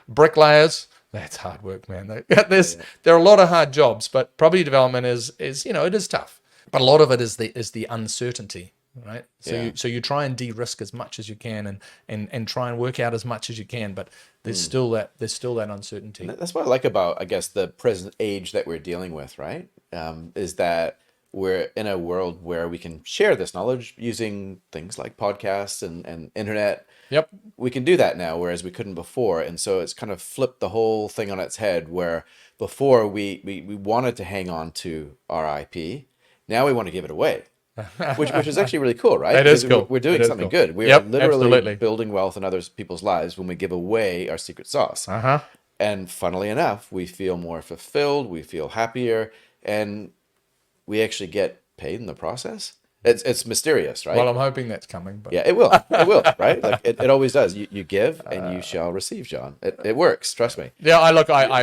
bricklayers, that's hard work, man. There are a lot of hard jobs, but property development is it is tough. But a lot of it is the uncertainty, right? So you try and de-risk as much as you can and try and work out as much as you can, but there's still that uncertainty. And that's what I like about, I guess, the present age that we're dealing with, right? Is that we're in a world where we can share this knowledge using things like podcasts and internet. Yep. We can do that now, whereas we couldn't before. And so it's kind of flipped the whole thing on its head, where before we wanted to hang on to our IP. Now we want to give it away, which is actually really cool, right? That is Because cool. We're doing It is something cool. good. We're Yep, literally absolutely. building wealth in other people's lives when we give away our secret sauce. Uh-huh. And funnily enough, we feel more fulfilled, we feel happier, and we actually get paid in the process. It's mysterious, right? Well, I'm hoping that's coming, but Yeah, it will. It will, right? Like it always does. You give and you shall receive, John. It works. Trust me. yeah, I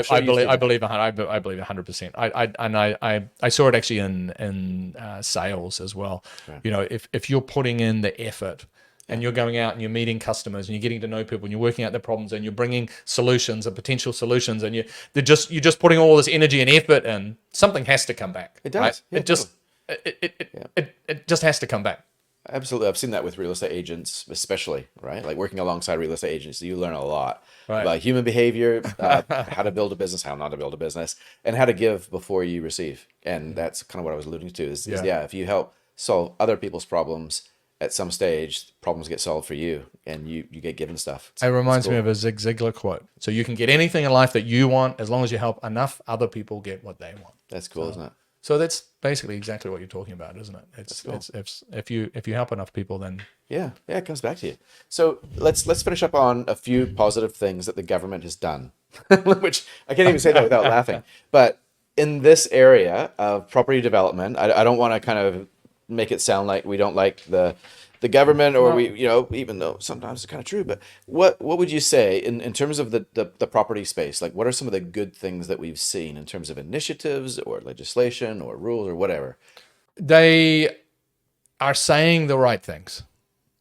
sure you see believe 100%. I saw it actually in sales as well. Right. You know, if you're putting in the effort and you're going out and you're meeting customers and you're getting to know people and you're working out their problems and you're bringing solutions and potential solutions and you're just putting all this energy and effort in, something has to come back. It does. Right? Yeah, It just has to come back. Absolutely. I've seen that with real estate agents, especially, right? Like working alongside real estate agents, you learn a lot Right. about human behavior, how to build a business, how not to build a business, and how to give before you receive. And that's kind of what I was alluding to is if you help solve other people's problems at some stage, problems get solved for you and you get given stuff. It reminds me of a Zig Ziglar quote. So you can get anything in life that you want as long as you help enough other people get what they want. That's cool, isn't it? So that's basically exactly what you're talking about, isn't it? It's if you help enough people, then Yeah, it comes back to you. So let's finish up on a few positive things that the government has done, which I can't even say that without laughing. But in this area of property development, I don't want to kind of make it sound like we don't like the government, or we, even though sometimes it's kind of true. But what would you say in terms of the property space? Like, what are some of the good things that we've seen in terms of initiatives or legislation or rules or whatever? they are saying the right things.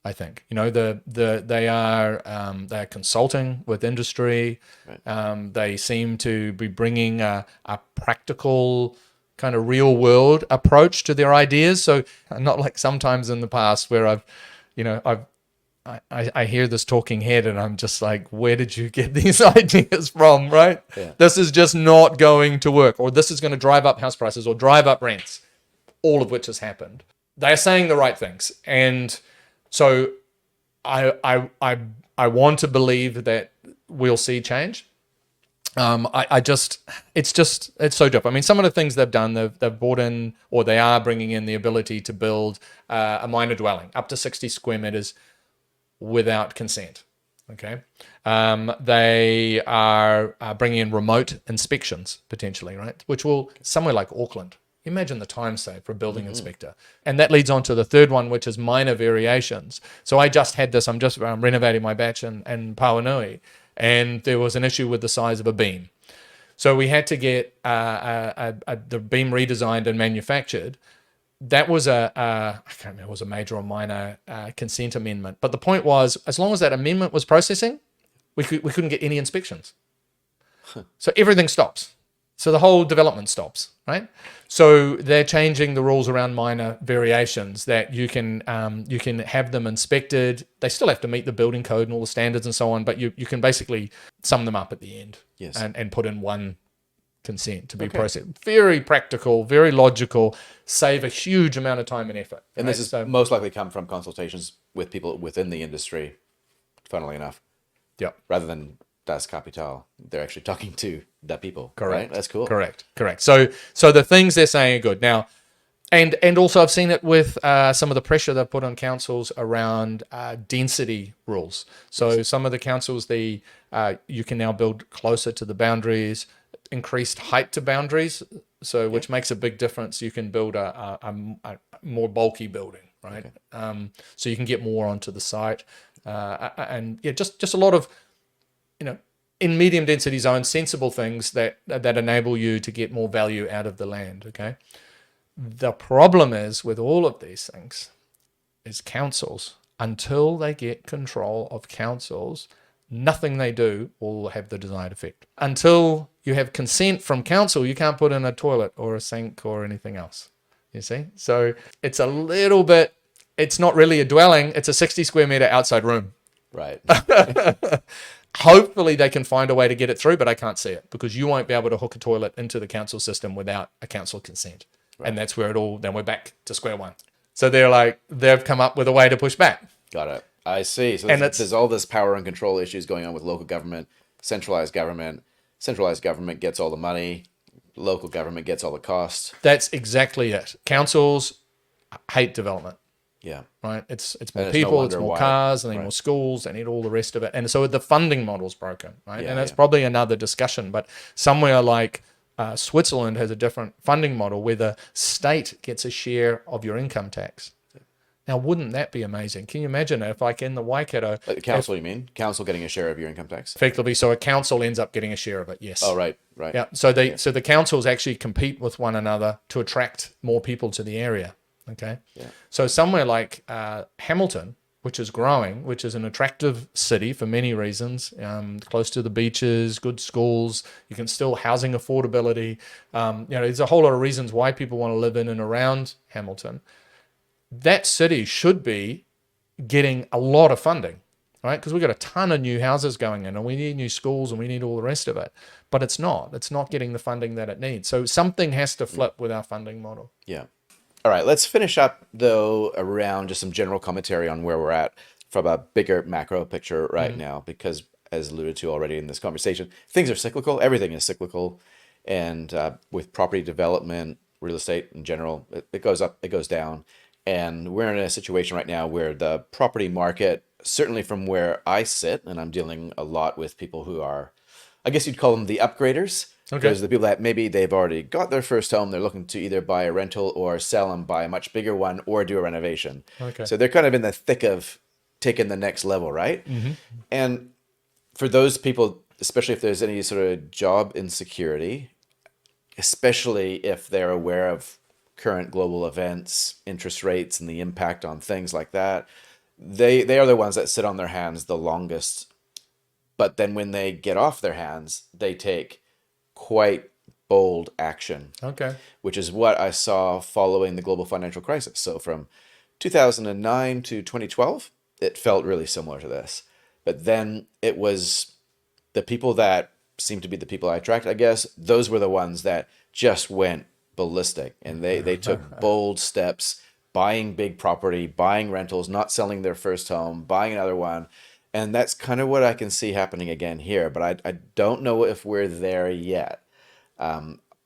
I think they are consulting with industry. Right. They seem to be bringing a practical kind of real world approach to their ideas. So not like sometimes in the past where I hear this talking head and I'm just like, where did you get these ideas from? Right? Yeah. This is just not going to work, or this is going to drive up house prices or drive up rents, all of which has happened. They are saying the right things. And so I want to believe that we'll see change. It's so dope. I mean, some of the things they've done, they've brought in, or they are bringing in the ability to build a minor dwelling up to 60 square meters without consent. Okay. They are bringing in remote inspections potentially, right? Which will, somewhere like Auckland, imagine the time save for a building inspector. And that leads on to the third one, which is minor variations. So I just had this, I'm just renovating my batch in Pauanui, and there was an issue with the size of a beam. So we had to get the beam redesigned and manufactured. That was I can't remember, it was a major or minor consent amendment. But the point was, as long as that amendment was processing, we couldn't get any inspections. So everything stops. So the whole development stops, right? So they're changing the rules around minor variations that you can have them inspected. They still have to meet the building code and all the standards and so on, but you can basically sum them up at the end. Yes. And put in one consent to be processed. Very practical, very logical, save a huge amount of time and effort. And right? this is most likely come from consultations with people within the industry, funnily enough. Yep. Rather than Das Kapital. They're actually talking to the people. Correct. Right? That's cool. Correct. So the things they're saying are good. Now, And also I've seen it with some of the pressure they've put on councils around density rules. So some of the councils, you can now build closer to the boundaries, increased height to boundaries, so which makes a big difference. You can build a more bulky building, right? So you can get more onto the site, and yeah, just a lot of, in medium density zones, sensible things that enable you to get more value out of the land. Okay. The problem is with all of these things is councils, until they get control of councils, nothing they do will have the desired effect. Until you have consent from council, you can't put in a toilet or a sink or anything else. You see? So it's a little bit, it's not really a dwelling, it's a 60 square meter outside room. Right. Hopefully they can find a way to get it through, but I can't see it, because you won't be able to hook a toilet into the council system without a council consent. Right. And that's where then we're back to square one. So they've come up with a way to push back. Got it. I see. So there's all this power and control issues going on with local government, centralized government. Centralized government gets all the money. Local government gets all the cost. That's exactly it. Councils hate development. Yeah. Right. It's more people, it's more cars, they need more schools, they need all the rest of it. And so the funding model's broken, right? And that's probably another discussion. But somewhere like Switzerland has a different funding model where the state gets a share of your income tax. Now, wouldn't that be amazing? Can you imagine if, like in the Waikato... Like the council, you mean? Council getting a share of your income tax? Effectively, so a council ends up getting a share of it, yes. Oh, right. Yeah, so the councils actually compete with one another to attract more people to the area, okay? Yeah. So somewhere like Hamilton, which is growing, which is an attractive city for many reasons, close to the beaches, good schools, you can still housing affordability. There's a whole lot of reasons why people want to live in and around Hamilton. That city should be getting a lot of funding, right? Because we've got a ton of new houses going in and we need new schools and we need all the rest of it. But it's not getting the funding that it needs. So something has to flip with our funding model. Yeah. All right, let's finish up, though, around just some general commentary on where we're at from a bigger macro picture right now, because as alluded to already in this conversation, things are cyclical. Everything is cyclical. And with property development, real estate in general, it goes up, it goes down. And we're in a situation right now where the property market, certainly from where I sit, and I'm dealing a lot with people who are, I guess you'd call them the upgraders. Okay. Those are the people that maybe they've already got their first home. They're looking to either buy a rental or sell and buy a much bigger one or do a renovation. Okay. So they're kind of in the thick of taking the next level, right? Mm-hmm. And for those people, especially if there's any sort of job insecurity, especially if they're aware of current global events, interest rates, and the impact on things like that, they are the ones that sit on their hands the longest. But then when they get off their hands, they take quite bold action. Okay. Which is what I saw following the global financial crisis. So from 2009 to 2012, it felt really similar to this. But then it was the people that seemed to be the people I attract, I guess, those were the ones that just went ballistic. And they took bold steps, buying big property, buying rentals, not selling their first home, buying another one. And that's kind of what I can see happening again here. But I don't know if we're there yet.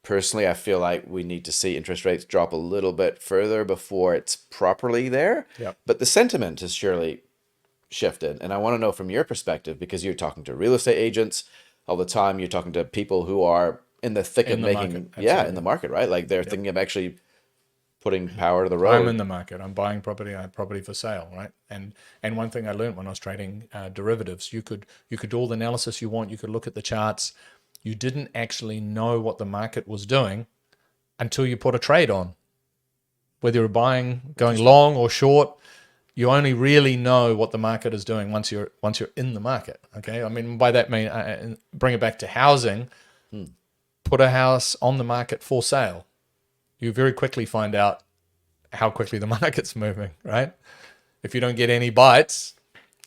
Personally, I feel like we need to see interest rates drop a little bit further before it's properly there. Yep. But the sentiment has surely shifted. And I want to know from your perspective, because you're talking to real estate agents all the time. You're talking to people who are in the thick of making, in the market, right? Like they're thinking of actually putting power to the road. I'm in the market. I'm buying property. I have property for sale, right? And one thing I learned when I was trading derivatives, you could do all the analysis you want. You could look at the charts. You didn't actually know what the market was doing until you put a trade on. Whether you're buying, going long or short, you only really know what the market is doing once you're in the market. Okay, I mean by that I mean bring it back to housing. Put a house on the market for sale. You very quickly find out how quickly the market's moving, right? If you don't get any bites,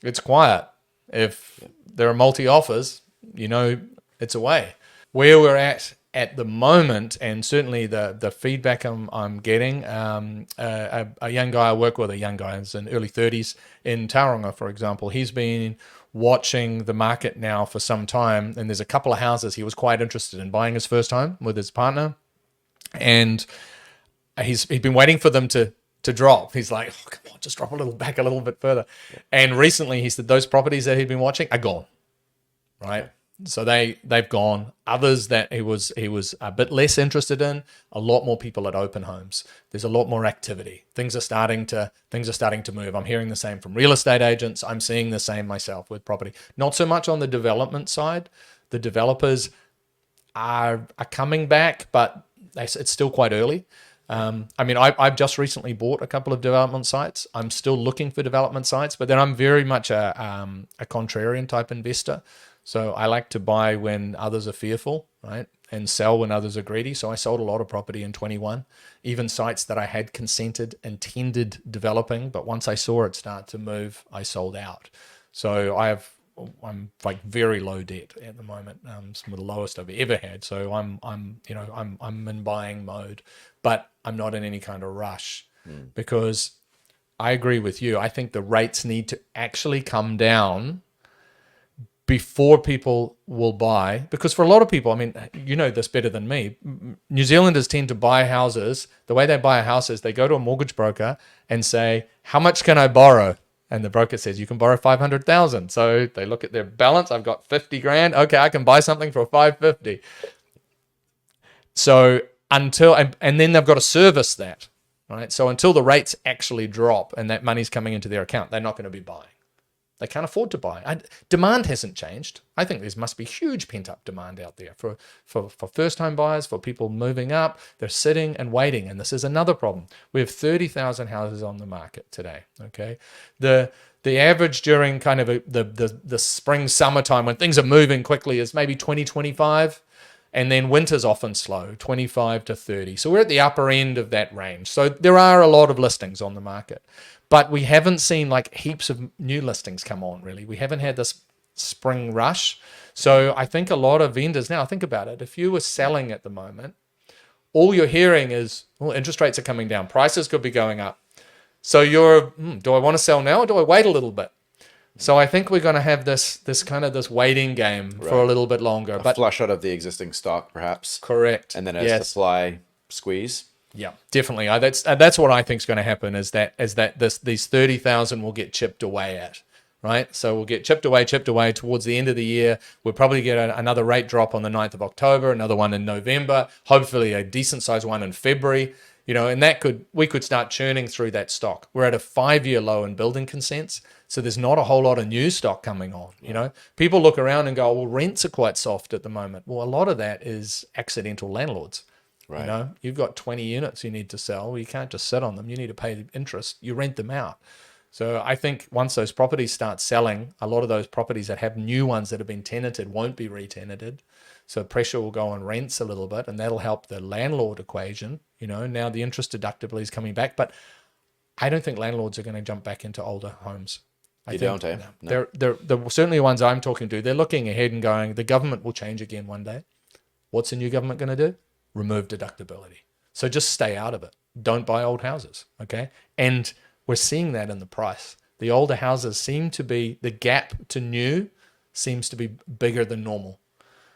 it's quiet. If there are multi-offers, it's away. Where we're at the moment, and certainly the feedback I'm getting, a young guy I work with, he's in early 30s in Tauranga, for example, he's been watching the market now for some time, and there's a couple of houses he was quite interested in buying his first home with his partner, and he's been waiting for them to drop. He's like, oh, come on, just drop back a little bit further. And recently he said those properties that he'd been watching are gone, right? So they've gone. Others that he was a bit less interested in, a lot more people at open homes. There's a lot more activity. Things are starting to move. I'm hearing the same from real estate agents. I'm seeing the same myself with property. Not so much on the development side. The developers are coming back, but it's still quite early. I mean, I've just recently bought a couple of development sites. I'm still looking for development sites, but then I'm very much a contrarian type investor. So I like to buy when others are fearful, right? And sell when others are greedy. So I sold a lot of property in 21, even sites that I had intended developing. But once I saw it start to move, I sold out. So I'm like very low debt at the moment, some of the lowest I've ever had. So I'm in buying mode, but I'm not in any kind of rush because I agree with you. I think the rates need to actually come down before people will buy, because for a lot of people, I mean, you know this better than me, New Zealanders tend to buy houses. The way they buy a house is they go to a mortgage broker and say, how much can I borrow? And the broker says, you can borrow 500,000. So they look at their balance. I've got 50 grand. Okay, I can buy something for 550. So and then they've got to service that, right? So until the rates actually drop and that money's coming into their account, they're not going to be buying. They can't afford to buy. Demand hasn't changed. I think there must be huge pent-up demand out there for first-time buyers, for people moving up. They're sitting and waiting, and this is another problem. We have 30,000 houses on the market today, okay? The average during kind of the spring, summertime when things are moving quickly is maybe 20, 25, and then winter's often slow, 25 to 30. So we're at the upper end of that range. So there are a lot of listings on the market. But we haven't seen like heaps of new listings come on, really. We haven't had this spring rush. So I think a lot of vendors now, think about it. If you were selling at the moment, all you're hearing is, well, interest rates are coming down. Prices could be going up. So do I want to sell now or do I wait a little bit? So I think we're going to have this waiting game for a little bit longer. But flush out of the existing stock, perhaps. Correct. And then as supply squeeze. Yeah, definitely. That's what I think is going to happen is that these 30,000 will get chipped away at, right? So we'll get chipped away towards the end of the year. We'll probably get another rate drop on the 9th of October, another one in November, hopefully a decent sized one in February, and we could start churning through that stock. We're at a 5-year low in building consents. So there's not a whole lot of new stock coming on, People look around and go, well, rents are quite soft at the moment. Well, a lot of that is accidental landlords. Right. You've got 20 units you need to sell. You can't just sit on them. You need to pay interest. You rent them out. So I think once those properties start selling, a lot of those properties that have new ones that have been tenanted won't be re-tenanted. So pressure will go on rents a little bit, and that'll help the landlord equation. Now the interest deductibility is coming back, but I don't think landlords are going to jump back into older homes. No. They're certainly the ones I'm talking to. They're looking ahead and going, the government will change again one day. What's the new government going to do? Remove deductibility. So just stay out of it. Don't buy old houses, okay? And we're seeing that in the price. The older houses the gap to new seems to be bigger than normal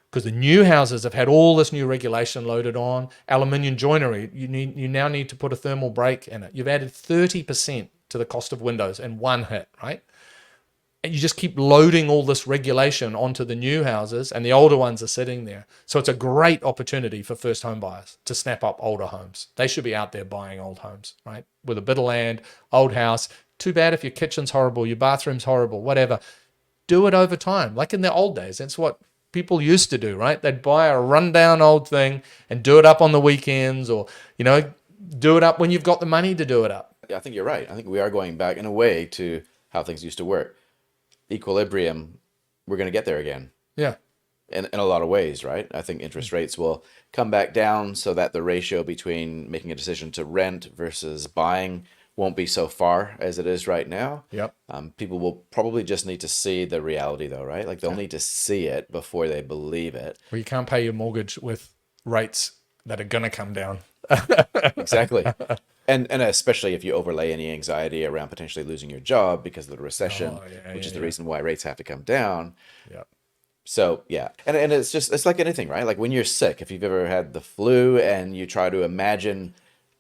because the new houses have had all this new regulation loaded on. Aluminium joinery, you now need to put a thermal break in it. You've added 30% to the cost of windows in one hit, right? And you just keep loading all this regulation onto the new houses and the older ones are sitting there. So it's a great opportunity for first home buyers to snap up older homes. They should be out there buying old homes, right? With a bit of land, old house. Too bad if your kitchen's horrible, your bathroom's horrible, whatever. Do it over time. Like in the old days, that's what people used to do, right? They'd buy a rundown old thing and do it up on the weekends or, do it up when you've got the money to do it up. Yeah, I think you're right. I think we are going back in a way to how things used to work. Equilibrium, we're going to get there again. Yeah. In a lot of ways, right? I think interest rates will come back down so that the ratio between making a decision to rent versus buying won't be so far as it is right now. Yep. People will probably just need to see the reality though, right? Like they'll need to see it before they believe it. Well, you can't pay your mortgage with rates that are going to come down. Exactly. And especially if you overlay any anxiety around potentially losing your job because of the recession, which is the reason why rates have to come down. Yeah. So yeah, and it's like anything, right? Like when you're sick, if you've ever had the flu and you try to imagine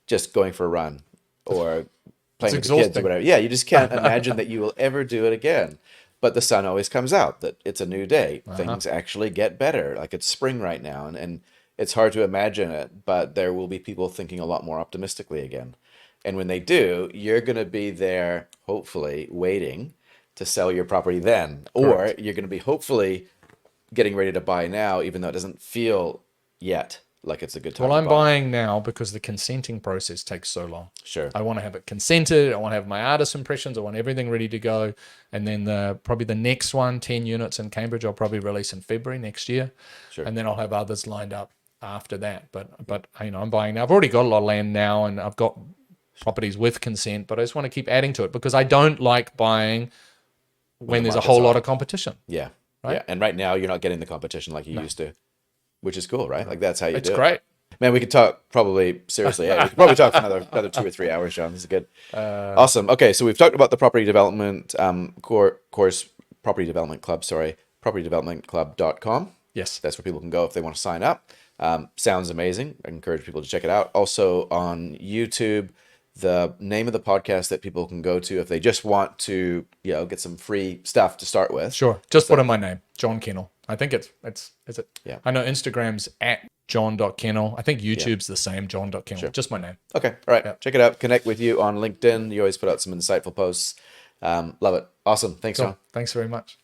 just going for a run or playing with the kids or exhausting. whatever. Yeah, you just can't imagine that you will ever do it again. But the sun always comes out, that it's a new day. Things actually get better. Like it's spring right now, and it's hard to imagine it, but there will be people thinking a lot more optimistically again. And when they do, you're going to be there, hopefully, waiting to sell your property then. Or Correct. you're going to be hopefully getting ready to buy now, even though it doesn't feel yet like it's a good time Well, to I'm buy. buying now because the consenting process takes so long. Sure. I want to have it consented. I want to have my artist impressions. I want everything ready to go. And then probably the next one, 10 units in Cambridge, I'll probably release in February next year. Sure. And then I'll have others lined up after that. But I'm buying now. I've already got a lot of land now, and I've got properties with consent, but I just want to keep adding to it because I don't like buying when there's a market's whole lot off. of competition. Yeah. Right? Yeah. And right now, you're not getting the competition like you used to, which is cool, right? Like that's how you It's do it. great. Man, we could talk probably seriously. Yeah, we could probably talk for another 2 or 3 hours, John. This is good. Awesome. Okay, so we've talked about the property development course, property development club. Sorry, propertydevelopmentclub.com. Yes. That's where people can go if they want to sign up. Sounds amazing. I encourage people to check it out. Also on YouTube, the name of the podcast that people can go to if they just want to, get some free stuff to start with. Sure. Just put in my name, John Kenel. I think is it? Yeah. I know Instagram's at john.kennel. I think YouTube's the same, john.kennel. Just my name. Okay. All right. Check it out. Connect with you on LinkedIn. You always put out some insightful posts. Love it. Awesome. Thanks, John. Thanks very much.